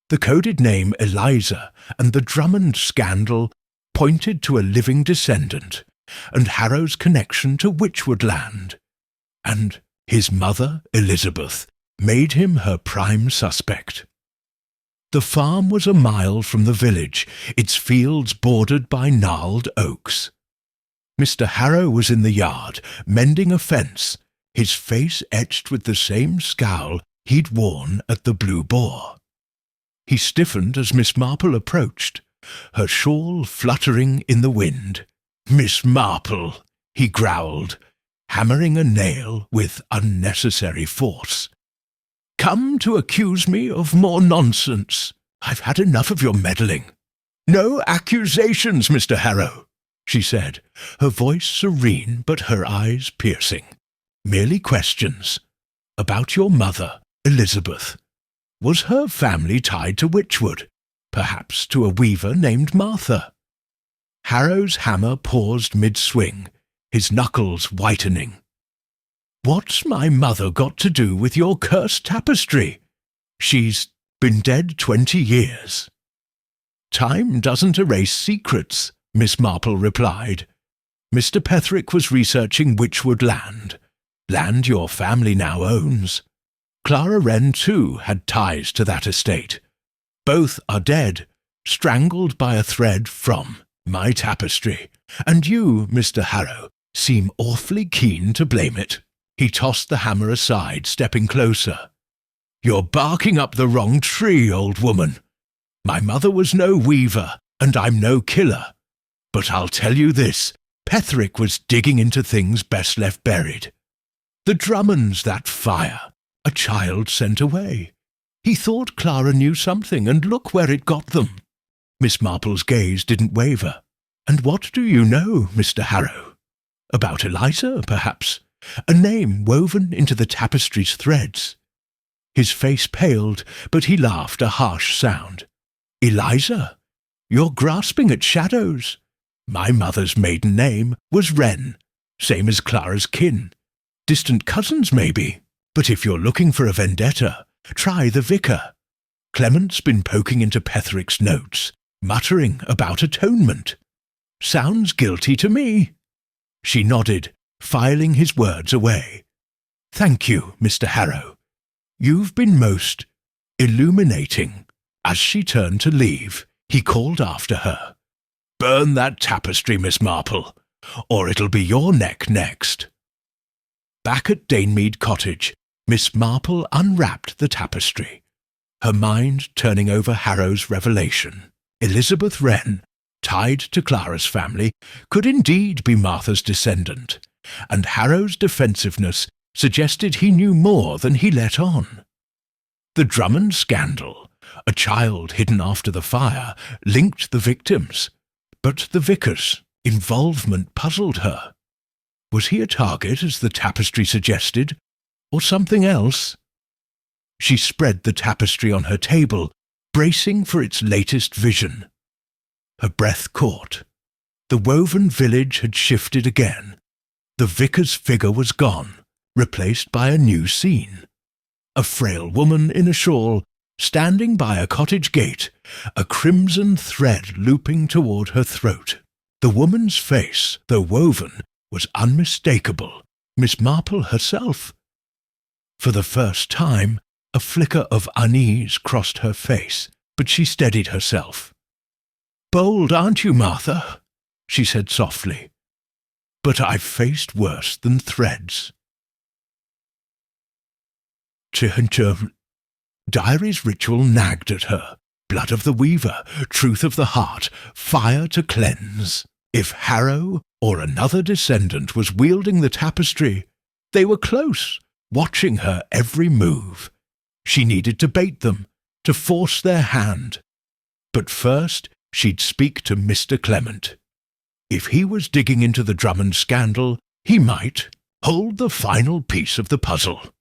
The coded name Eliza and the Drummond scandal pointed to a living descendant, and Harrow's connection to Witchwood Land, and his mother, Elizabeth, made him her prime suspect. The farm was a mile from the village, its fields bordered by gnarled oaks. Mr. Harrow was in the yard, mending a fence, his face etched with the same scowl he'd worn at the Blue Boar. He stiffened as Miss Marple approached, her shawl fluttering in the wind. "Miss Marple," he growled, hammering a nail with unnecessary force. "Come to accuse me of more nonsense. I've had enough of your meddling." "No accusations, Mr. Harrow," she said, her voice serene but her eyes piercing. "Merely questions. About your mother, Elizabeth. Was her family tied to Witchwood? Perhaps to a weaver named Martha?" Harrow's hammer paused mid-swing, his knuckles whitening. "What's my mother got to do with your cursed tapestry? She's been dead 20 years. "Time doesn't erase secrets," Miss Marple replied. "Mr. Petherick was researching Witchwood Land, land your family now owns. Clara Wren, too, had ties to that estate. Both are dead, strangled by a thread from my tapestry, and you, Mr. Harrow, seem awfully keen to blame it." He tossed the hammer aside, stepping closer. "You're barking up the wrong tree, old woman. My mother was no weaver, and I'm no killer. But I'll tell you this, Petherick was digging into things best left buried. The Drummonds, that fire, a child sent away. He thought Clara knew something, and look where it got them." Miss Marple's gaze didn't waver. "And what do you know, Mr. Harrow? About Eliza, perhaps? A name woven into the tapestry's threads." His face paled, but he laughed a harsh sound. "Eliza? You're grasping at shadows. My mother's maiden name was Wren, same as Clara's kin. Distant cousins, maybe. But if you're looking for a vendetta, try the vicar. Clement's been poking into Petherick's notes, muttering about atonement. Sounds guilty to me." She nodded, filing his words away. "Thank you, Mr. Harrow. You've been most illuminating." As she turned to leave, he called after her. "Burn that tapestry, Miss Marple, or it'll be your neck next." Back at Danemead Cottage, Miss Marple unwrapped the tapestry, her mind turning over Harrow's revelation. Elizabeth Wren, tied to Clara's family, could indeed be Martha's descendant, and Harrow's defensiveness suggested he knew more than he let on. The Drummond scandal, a child hidden after the fire, linked the victims, but the vicar's involvement puzzled her. Was he a target, as the tapestry suggested, or something else? She spread the tapestry on her table, bracing for its latest vision. Her breath caught. The woven village had shifted again. The vicar's figure was gone, replaced by a new scene. A frail woman in a shawl, standing by a cottage gate, a crimson thread looping toward her throat. The woman's face, though woven, was unmistakable, Miss Marple herself. For the first time, a flicker of unease crossed her face, but she steadied herself. "Bold, aren't you, Martha?" she said softly. "But I've faced worse than threads." Diary's ritual nagged at her. Blood of the weaver, truth of the heart, fire to cleanse. If Harrow or another descendant was wielding the tapestry, they were close, watching her every move. She needed to bait them, to force their hand. But first she'd speak to Mr. Clement. If he was digging into the Drummond scandal, he might hold the final piece of the puzzle.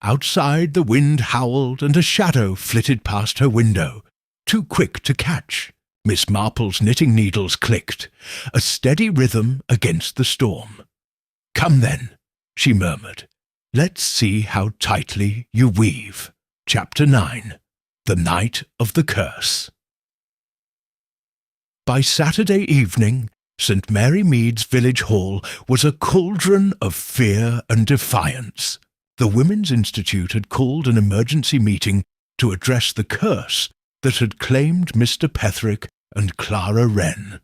Outside the wind howled and a shadow flitted past her window, too quick to catch. Miss Marple's knitting needles clicked, a steady rhythm against the storm. "Come then," she murmured. "Let's see how tightly you weave." Chapter 9. The Night of the Curse. By Saturday evening, St. Mary Mead's village hall was a cauldron of fear and defiance. The Women's Institute had called an emergency meeting to address the curse that had claimed Mr. Petherick and Clara Wren.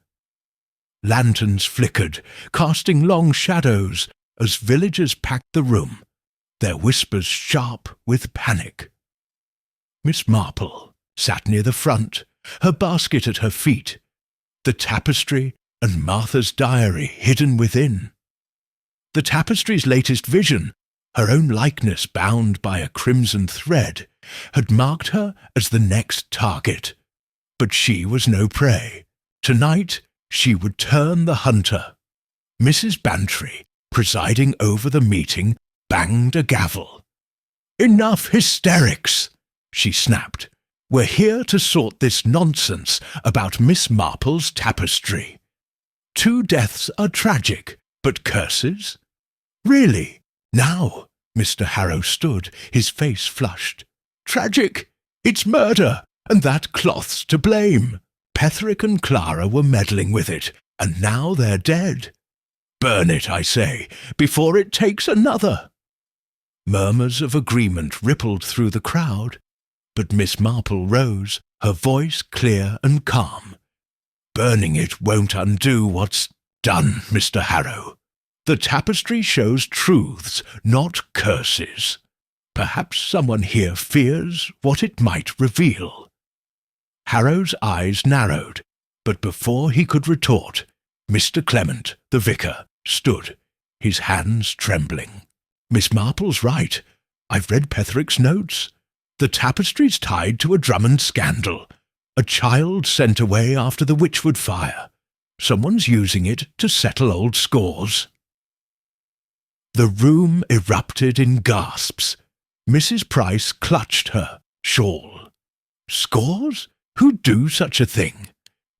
Lanterns flickered, casting long shadows as villagers packed the room, their whispers sharp with panic. Miss Marple sat near the front, her basket at her feet, the tapestry and Martha's diary hidden within. The tapestry's latest vision, her own likeness bound by a crimson thread, had marked her as the next target. But she was no prey. Tonight she would turn the hunter. Mrs. Bantry, presiding over the meeting, banged a gavel. "Enough hysterics!" she snapped. "We're here to sort this nonsense about Miss Marple's tapestry. 2 deaths are tragic, but curses? Really? Now?" Mr. Harrow stood, his face flushed. "Tragic? It's murder, and that cloth's to blame. Petherick and Clara were meddling with it, and now they're dead. Burn it, I say, before it takes another." Murmurs of agreement rippled through the crowd, but Miss Marple rose, her voice clear and calm. "Burning it won't undo what's done, Mr. Harrow. The tapestry shows truths, not curses. Perhaps someone here fears what it might reveal." Harrow's eyes narrowed, but before he could retort, Mr. Clement, the vicar, stood, his hands trembling. "Miss Marple's right. I've read Petherick's notes. The tapestry's tied to a Drummond scandal. A child sent away after the Witchwood fire. Someone's using it to settle old scores." The room erupted in gasps. Mrs. Price clutched her shawl. Scores? Who'd do such a thing?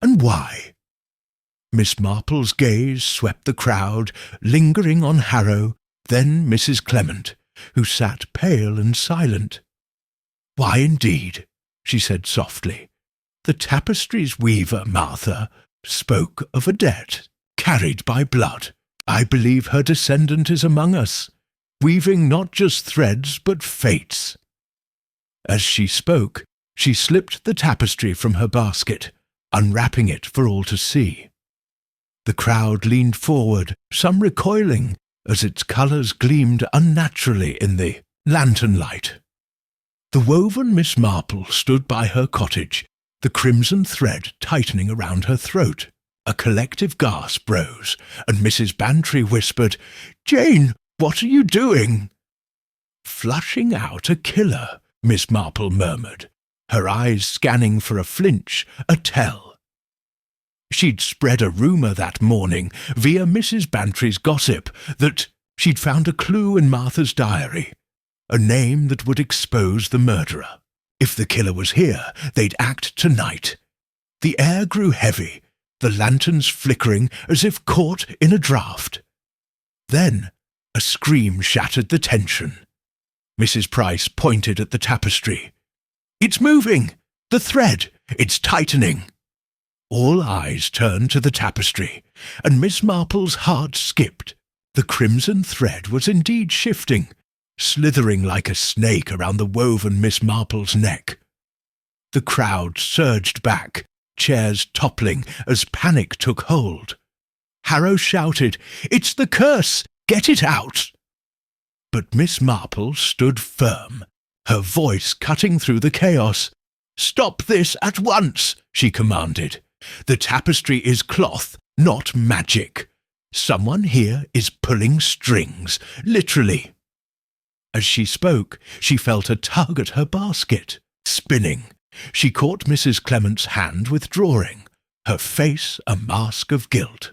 And why? Miss Marple's gaze swept the crowd, lingering on Harrow, then Mrs. Clement, who sat pale and silent. "Why indeed?" she said softly. "The tapestry's weaver, Martha, spoke of a debt, carried by blood. I believe her descendant is among us, weaving not just threads but fates." As she spoke, she slipped the tapestry from her basket, unwrapping it for all to see. The crowd leaned forward, some recoiling, as its colours gleamed unnaturally in the lantern light. The woven Miss Marple stood by her cottage, the crimson thread tightening around her throat. A collective gasp rose, and Mrs. Bantry whispered, "Jane, what are you doing?" "Flushing out a killer," Miss Marple murmured, her eyes scanning for a flinch, a tell. She'd spread a rumour that morning, via Mrs. Bantry's gossip, that she'd found a clue in Martha's diary, a name that would expose the murderer. If the killer was here, they'd act tonight. The air grew heavy, the lanterns flickering as if caught in a draught. Then a scream shattered the tension. Mrs. Price pointed at the tapestry. "It's moving! The thread! It's tightening!" All eyes turned to the tapestry, and Miss Marple's heart skipped. The crimson thread was indeed shifting, slithering like a snake around the woven Miss Marple's neck. The crowd surged back, chairs toppling as panic took hold. Harrow shouted, "It's the curse! Get it out!" But Miss Marple stood firm, her voice cutting through the chaos. "Stop this at once!" she commanded. "The tapestry is cloth, not magic. Someone here is pulling strings, literally." As she spoke, she felt a tug at her basket, spinning. She caught Mrs. Clement's hand withdrawing, her face a mask of guilt.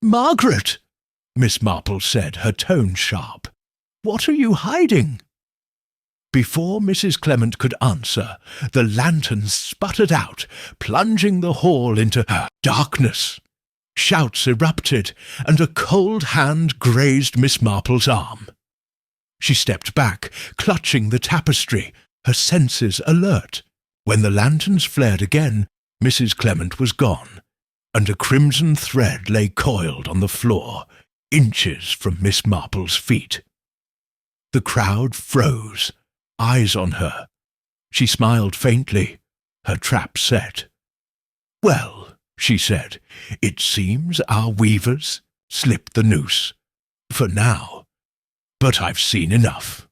"Margaret," Miss Marple said, her tone sharp, "what are you hiding?" Before Mrs. Clement could answer, the lantern sputtered out, plunging the hall into darkness. Shouts erupted, and a cold hand grazed Miss Marple's arm. She stepped back, clutching the tapestry, her senses alert. When the lanterns flared again, Mrs. Clement was gone, and a crimson thread lay coiled on the floor, inches from Miss Marple's feet. The crowd froze, eyes on her. She smiled faintly, her trap set. "Well," she said, "it seems our weavers slipped the noose. For now. But I've seen enough."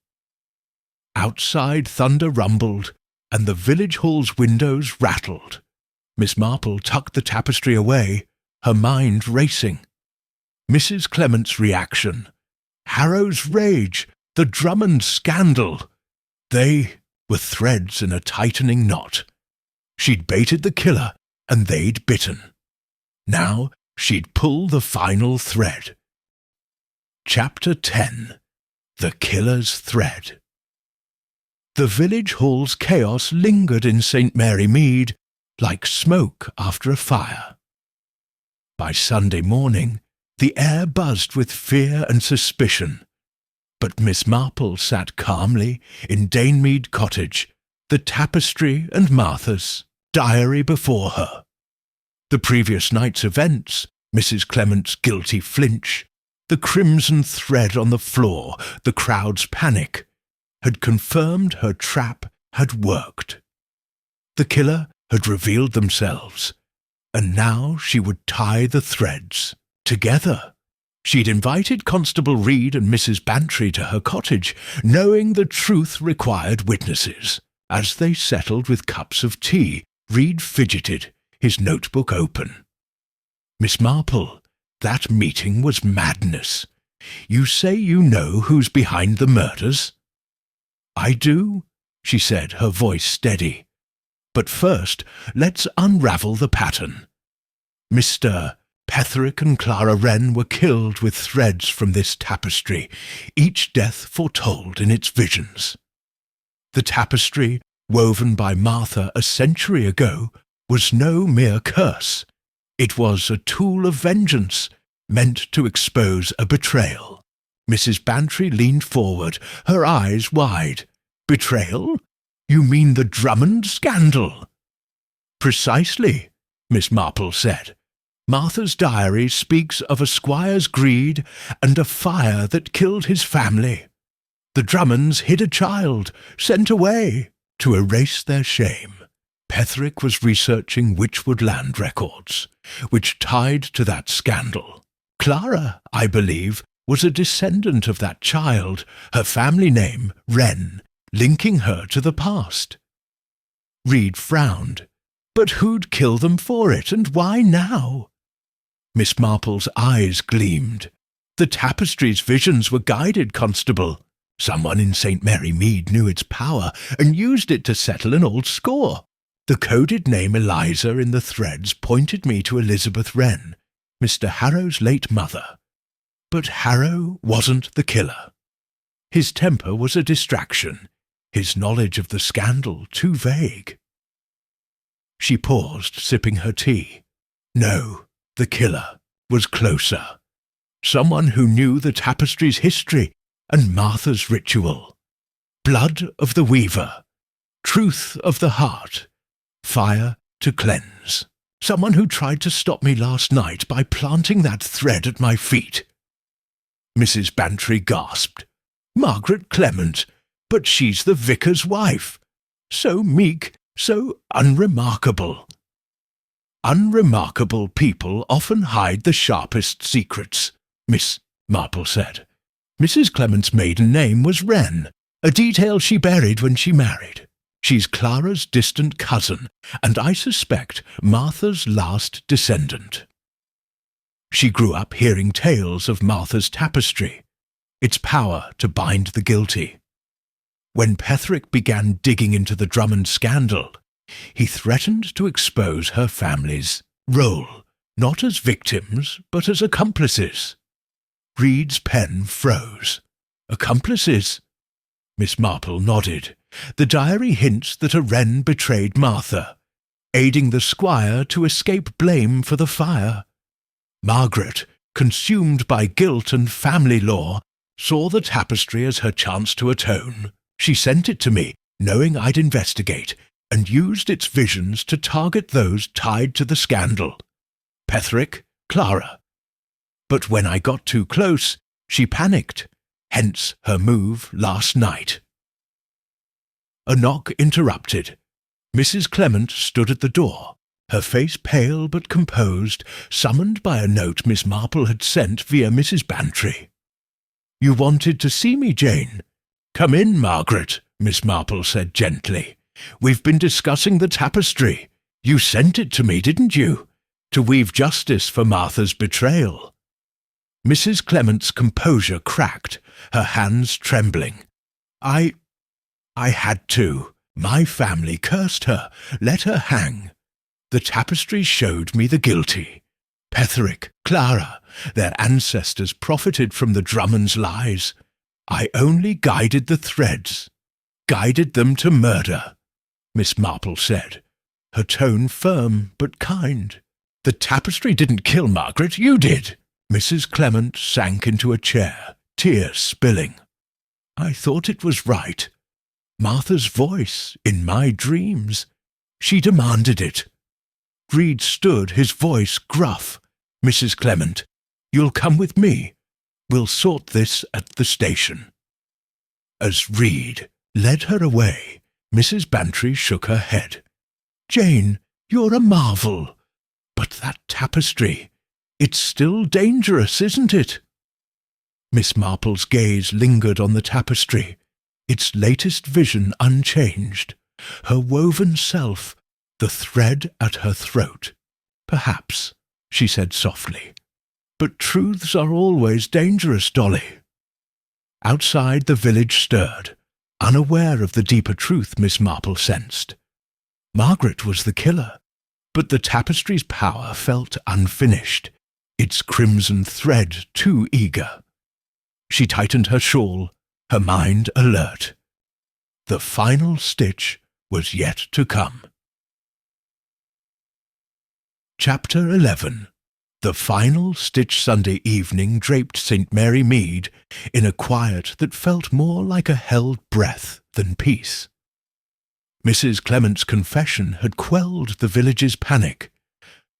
Outside thunder rumbled, and the village hall's windows rattled. Miss Marple tucked the tapestry away, her mind racing. Mrs. Clement's reaction, Harrow's rage, the Drummond scandal. They were threads in a tightening knot. She'd baited the killer, and they'd bitten. Now she'd pull the final thread. Chapter 10. The Killer's Thread. The village hall's chaos lingered in St. Mary Mead like smoke after a fire. By Sunday morning, the air buzzed with fear and suspicion, but Miss Marple sat calmly in Danemead Cottage, the tapestry and Martha's diary before her. The previous night's events, Mrs. Clement's guilty flinch, the crimson thread on the floor, the crowd's panic, had confirmed her trap had worked. The killer had revealed themselves, and now she would tie the threads together. She'd invited Constable Reed and Mrs. Bantry to her cottage, knowing the truth required witnesses. As they settled with cups of tea, Reed fidgeted, his notebook open. "Miss Marple, that meeting was madness. You say you know who's behind the murders?" "I do," she said, her voice steady. "But first, let's unravel the pattern. Mr. Petherick and Clara Wren were killed with threads from this tapestry, each death foretold in its visions. The tapestry, woven by Martha a century ago, was no mere curse. It was a tool of vengeance, meant to expose a betrayal." Mrs. Bantry leaned forward, her eyes wide. "Betrayal? You mean the Drummond scandal?" "Precisely," Miss Marple said. "Martha's diary speaks of a squire's greed and a fire that killed his family. The Drummonds hid a child, sent away, to erase their shame. Petherick was researching Witchwood land records, which tied to that scandal. Clara, I believe, was a descendant of that child, her family name, Wren, linking her to the past." Reed frowned. "But who'd kill them for it, and why now?" Miss Marple's eyes gleamed. "The tapestry's visions were guided, Constable. Someone in St. Mary Mead knew its power and used it to settle an old score. The coded name Eliza in the threads pointed me to Elizabeth Wren, Mr. Harrow's late mother. But Harrow wasn't the killer. His temper was a distraction, his knowledge of the scandal too vague." She paused, sipping her tea. No, the killer was closer. Someone who knew the tapestry's history and Martha's ritual. Blood of the weaver, truth of the heart, fire to cleanse. Someone who tried to stop me last night by planting that thread at my feet. Mrs. Bantry gasped. "Margaret Clement, but she's the vicar's wife. So meek, so unremarkable." "Unremarkable people often hide the sharpest secrets," Miss Marple said. "Mrs. Clement's maiden name was Wren, a detail she buried when she married. She's Clara's distant cousin, and I suspect Martha's last descendant. She grew up hearing tales of Martha's tapestry, its power to bind the guilty. When Petherick began digging into the Drummond scandal, he threatened to expose her family's role, not as victims, but as accomplices." Reed's pen froze. "Accomplices? Miss Marple nodded. The diary hints that a wren betrayed Martha, aiding the squire to escape blame for the fire. Margaret, consumed by guilt and family law, saw the tapestry as her chance to atone. She sent it to me, knowing I'd investigate, and used its visions to target those tied to the scandal. Petherick, Clara. But when I got too close, she panicked, hence her move last night. A knock interrupted. Mrs. Clement stood at the door, her face pale but composed, summoned by a note Miss Marple had sent via Mrs. Bantry. "You wanted to see me, Jane?" "Come in, Margaret," Miss Marple said gently. "We've been discussing the tapestry. You sent it to me, didn't you? To weave justice for Martha's betrayal." Mrs. Clement's composure cracked, her hands trembling. I had to. My family cursed her, let her hang. The tapestry showed me the guilty. Petherick, Clara, their ancestors profited from the Drummonds' lies. I only guided the threads, guided them to murder, Miss Marple said, her tone firm but kind. "The tapestry didn't kill Margaret, you did." Mrs. Clement sank into a chair, tears spilling. "I thought it was right. Martha's voice, in my dreams. She demanded it." Reed stood, his voice gruff. "Mrs. Clement, you'll come with me. We'll sort this at the station." As Reed led her away, Mrs. Bantry shook her head. "Jane, you're a marvel. But that tapestry, it's still dangerous, isn't it?" Miss Marple's gaze lingered on the tapestry, its latest vision unchanged, her woven self, the thread at her throat. "Perhaps," she said softly. "But truths are always dangerous, Dolly." Outside, the village stirred, unaware of the deeper truth Miss Marple sensed. Margaret was the killer, but the tapestry's power felt unfinished, its crimson thread too eager. She tightened her shawl, her mind alert. The final stitch was yet to come. Chapter 11. The final stitch Sunday evening draped St. Mary Mead in a quiet that felt more like a held breath than peace. Mrs. Clement's confession had quelled the village's panic,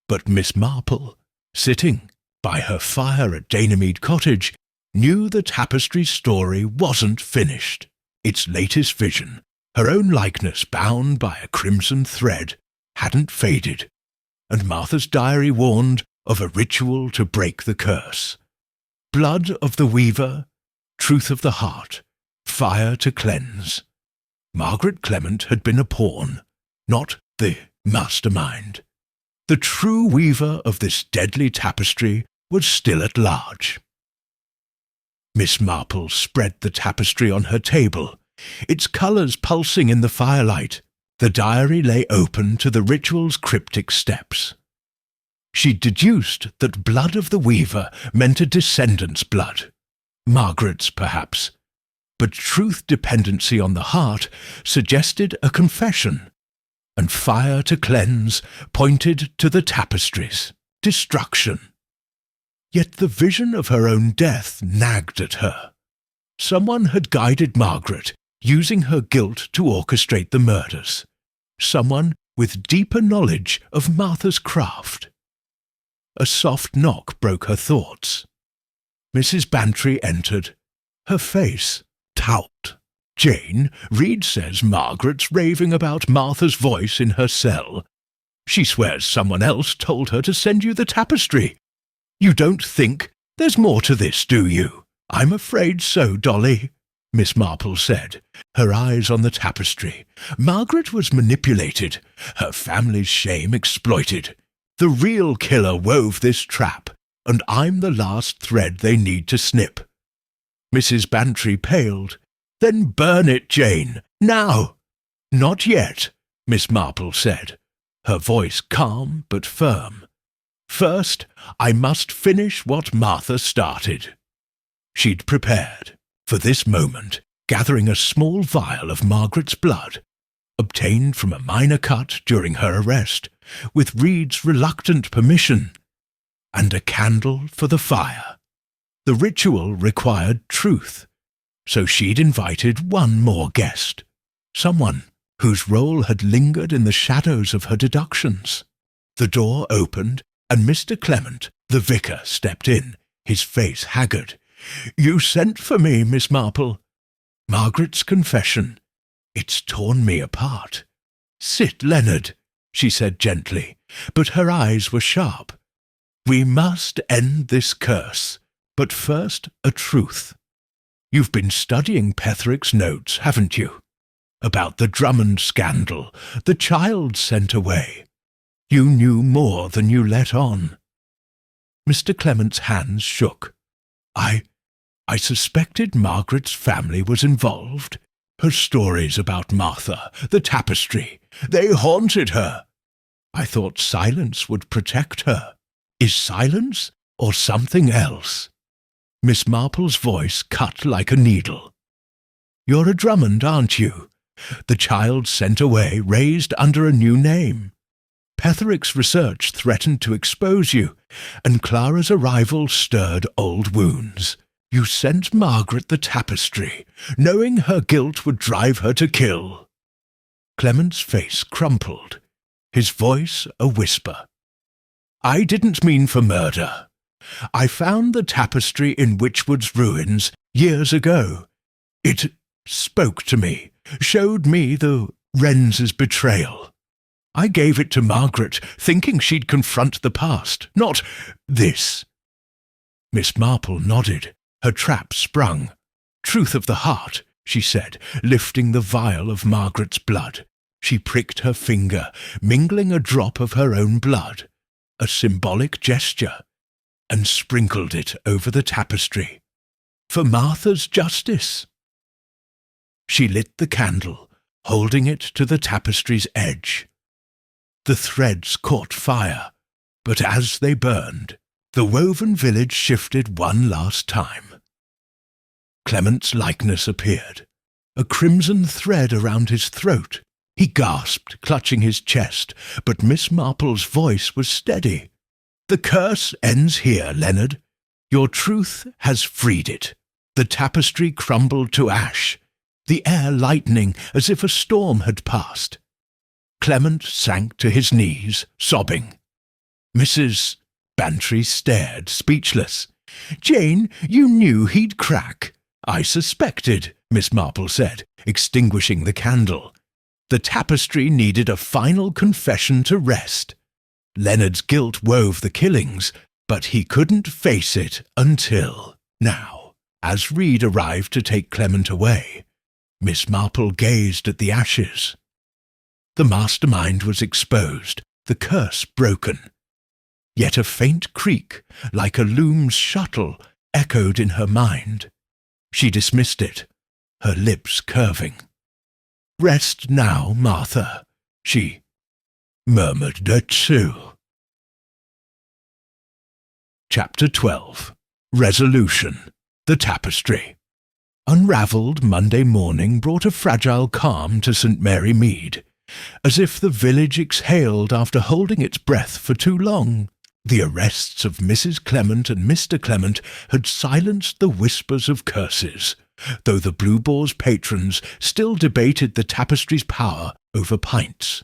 but Miss Marple, sitting by her fire at Danemead Cottage, knew the tapestry's story wasn't finished. Its latest vision, her own likeness bound by a crimson thread, hadn't faded, and Martha's diary warned of a ritual to break the curse. Blood of the weaver, truth of the heart, fire to cleanse. Margaret Clement had been a pawn, not the mastermind. The true weaver of this deadly tapestry was still at large. Miss Marple spread the tapestry on her table, its colours pulsing in the firelight. The diary lay open to the ritual's cryptic steps. She deduced that blood of the weaver meant a descendant's blood, Margaret's perhaps, but truth dependency on the heart suggested a confession, and fire to cleanse pointed to the tapestry's destruction. Yet the vision of her own death nagged at her. Someone had guided Margaret, using her guilt to orchestrate the murders. Someone with deeper knowledge of Martha's craft. A soft knock broke her thoughts. Mrs. Bantry entered, her face taut. "Jane, Reed says Margaret's raving about Martha's voice in her cell. She swears someone else told her to send you the tapestry. You don't think there's more to this, do you?" "I'm afraid so, Dolly," Miss Marple said, her eyes on the tapestry. "Margaret was manipulated, her family's shame exploited. The real killer wove this trap, and I'm the last thread they need to snip." Mrs. Bantry paled. "Then burn it, Jane, now." "Not yet," Miss Marple said, her voice calm but firm. "First, I must finish what Martha started." She'd prepared for this moment, gathering a small vial of Margaret's blood, obtained from a minor cut during her arrest, with Reed's reluctant permission, and a candle for the fire. The ritual required truth, so she'd invited one more guest, someone whose role had lingered in the shadows of her deductions. The door opened, and Mr. Clement, the vicar, stepped in, his face haggard. "You sent for me, Miss Marple. Margaret's confession. It's torn me apart." "Sit, Leonard," she said gently, but her eyes were sharp. "We must end this curse, but first a truth. You've been studying Petherick's notes, haven't you? About the Drummond scandal, the child sent away. You knew more than you let on." Mr. Clement's hands shook. I suspected Margaret's family was involved. Her stories about Martha, the tapestry, they haunted her. I thought silence would protect her. Is silence or something else?" Miss Marple's voice cut like a needle. "You're a Drummond, aren't you? The child sent away, raised under a new name. Petherick's research threatened to expose you, and Clara's arrival stirred old wounds. You sent Margaret the tapestry, knowing her guilt would drive her to kill." Clement's face crumpled, his voice a whisper. "I didn't mean for murder. I found the tapestry in Witchwood's ruins years ago. It spoke to me, showed me the Wrens' betrayal. I gave it to Margaret, thinking she'd confront the past, not this." Miss Marple nodded, her trap sprung. "Truth of the heart," she said, lifting the vial of Margaret's blood. She pricked her finger, mingling a drop of her own blood, a symbolic gesture, and sprinkled it over the tapestry. "For Martha's justice." She lit the candle, holding it to the tapestry's edge. The threads caught fire, but as they burned, the woven village shifted one last time. Clement's likeness appeared, a crimson thread around his throat. He gasped, clutching his chest, but Miss Marple's voice was steady. "The curse ends here, Leonard. Your truth has freed it." The tapestry crumbled to ash, the air lightening as if a storm had passed. Clement sank to his knees, sobbing. Mrs. Bantry stared, speechless. "Jane, you knew he'd crack." "I suspected," Miss Marple said, extinguishing the candle. "The tapestry needed a final confession to rest. Leonard's guilt wove the killings, but he couldn't face it until now." As Reed arrived to take Clement away, Miss Marple gazed at the ashes. The mastermind was exposed, the curse broken. Yet a faint creak, like a loom's shuttle, echoed in her mind. She dismissed it, her lips curving. "Rest now, Martha," she murmured too. Chapter 12. Resolution. The Tapestry. Unravelled Monday morning brought a fragile calm to St. Mary Mead, as if the village exhaled after holding its breath for too long. The arrests of Mrs. Clement and Mr. Clement had silenced the whispers of curses, though the Blue Boar's patrons still debated the tapestry's power over pints.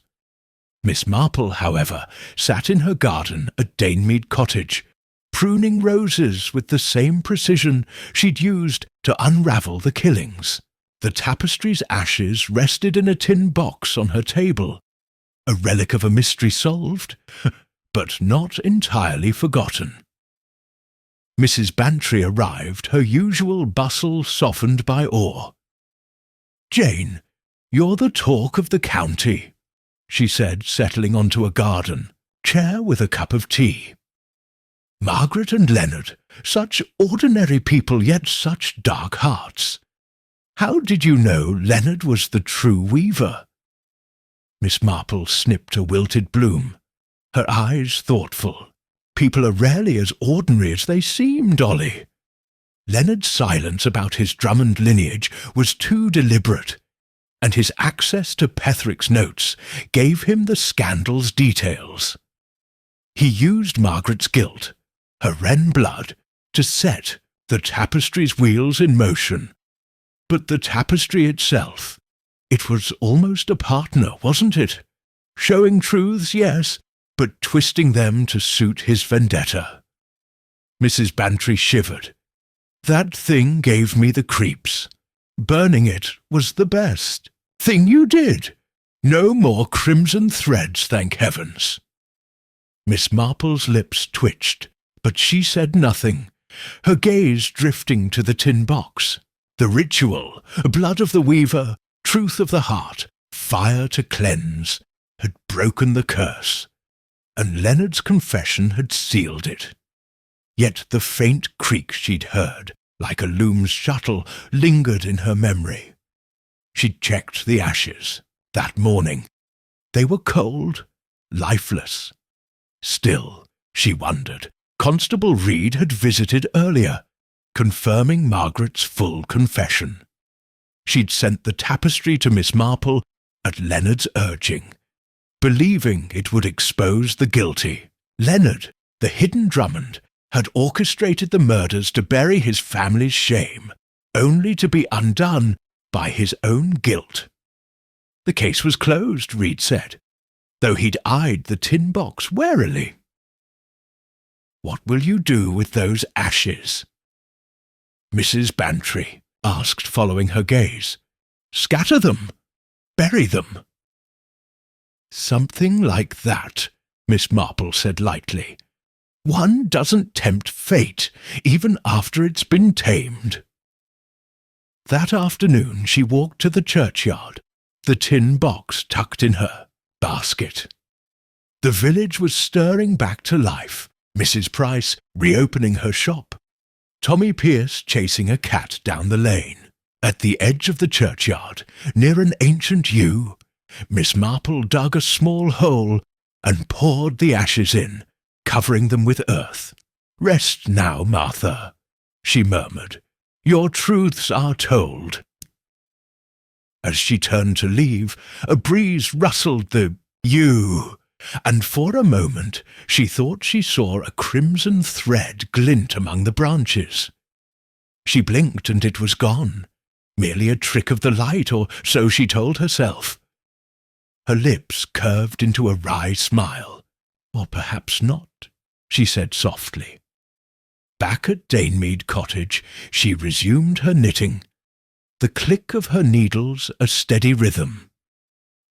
Miss Marple, however, sat in her garden at Danemead Cottage, pruning roses with the same precision she'd used to unravel the killings. The tapestry's ashes rested in a tin box on her table, a relic of a mystery solved, but not entirely forgotten. Mrs. Bantry arrived, her usual bustle softened by awe. "Jane, you're the talk of the county," she said, settling onto a garden chair with a cup of tea. "Margaret and Leonard, such ordinary people, yet such dark hearts. How did you know Leonard was the true weaver?" Miss Marple snipped a wilted bloom, her eyes thoughtful. "People are rarely as ordinary as they seem, Dolly." Leonard's silence about his Drummond lineage was too deliberate, and his access to Petherick's notes gave him the scandal's details. He used Margaret's guilt, her Wren blood, to set the tapestry's wheels in motion. But the tapestry itself, it was almost a partner, wasn't it? Showing truths, yes, but twisting them to suit his vendetta. Mrs. Bantry shivered. That thing gave me the creeps. Burning it was the best thing you did. No more crimson threads, thank heavens. Miss Marple's lips twitched, but she said nothing, her gaze drifting to the tin box. The ritual, blood of the weaver, truth of the heart, fire to cleanse, had broken the curse, and Leonard's confession had sealed it. Yet the faint creak she'd heard, like a loom's shuttle, lingered in her memory. She'd checked the ashes that morning. They were cold, lifeless. Still, she wondered, Constable Reed had visited earlier, confirming Margaret's full confession. She'd sent the tapestry to Miss Marple at Leonard's urging, believing it would expose the guilty. Leonard, the hidden Drummond, had orchestrated the murders to bury his family's shame, only to be undone by his own guilt. The case was closed, Reed said, though he'd eyed the tin box warily. What will you do with those ashes? Mrs. Bantry asked, following her gaze. Scatter them. Bury them. Something like that, Miss Marple said lightly. One doesn't tempt fate, even after it's been tamed. That afternoon she walked to the churchyard, the tin box tucked in her basket. The village was stirring back to life, Mrs. Price reopening her shop, Tommy Pierce chasing a cat down the lane. At the edge of the churchyard, near an ancient yew, Miss Marple dug a small hole and poured the ashes in, covering them with earth. Rest now, Martha, she murmured. Your truths are told. As she turned to leave, a breeze rustled the yew, and for a moment she thought she saw a crimson thread glint among the branches. She blinked and it was gone, merely a trick of the light, or so she told herself. Her lips curved into a wry smile. Or perhaps not, she said softly. Back at Danemead Cottage, she resumed her knitting, the click of her needles a steady rhythm.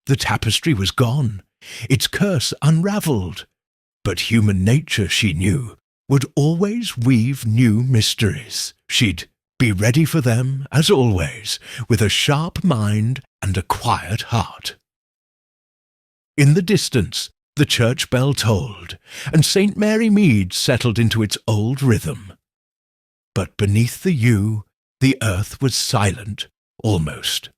The tapestry was gone, its curse unravelled, but human nature, she knew, would always weave new mysteries. She'd be ready for them, as always, with a sharp mind and a quiet heart. In the distance, the church bell tolled, and St. Mary Mead settled into its old rhythm. But beneath the yew, the earth was silent, almost.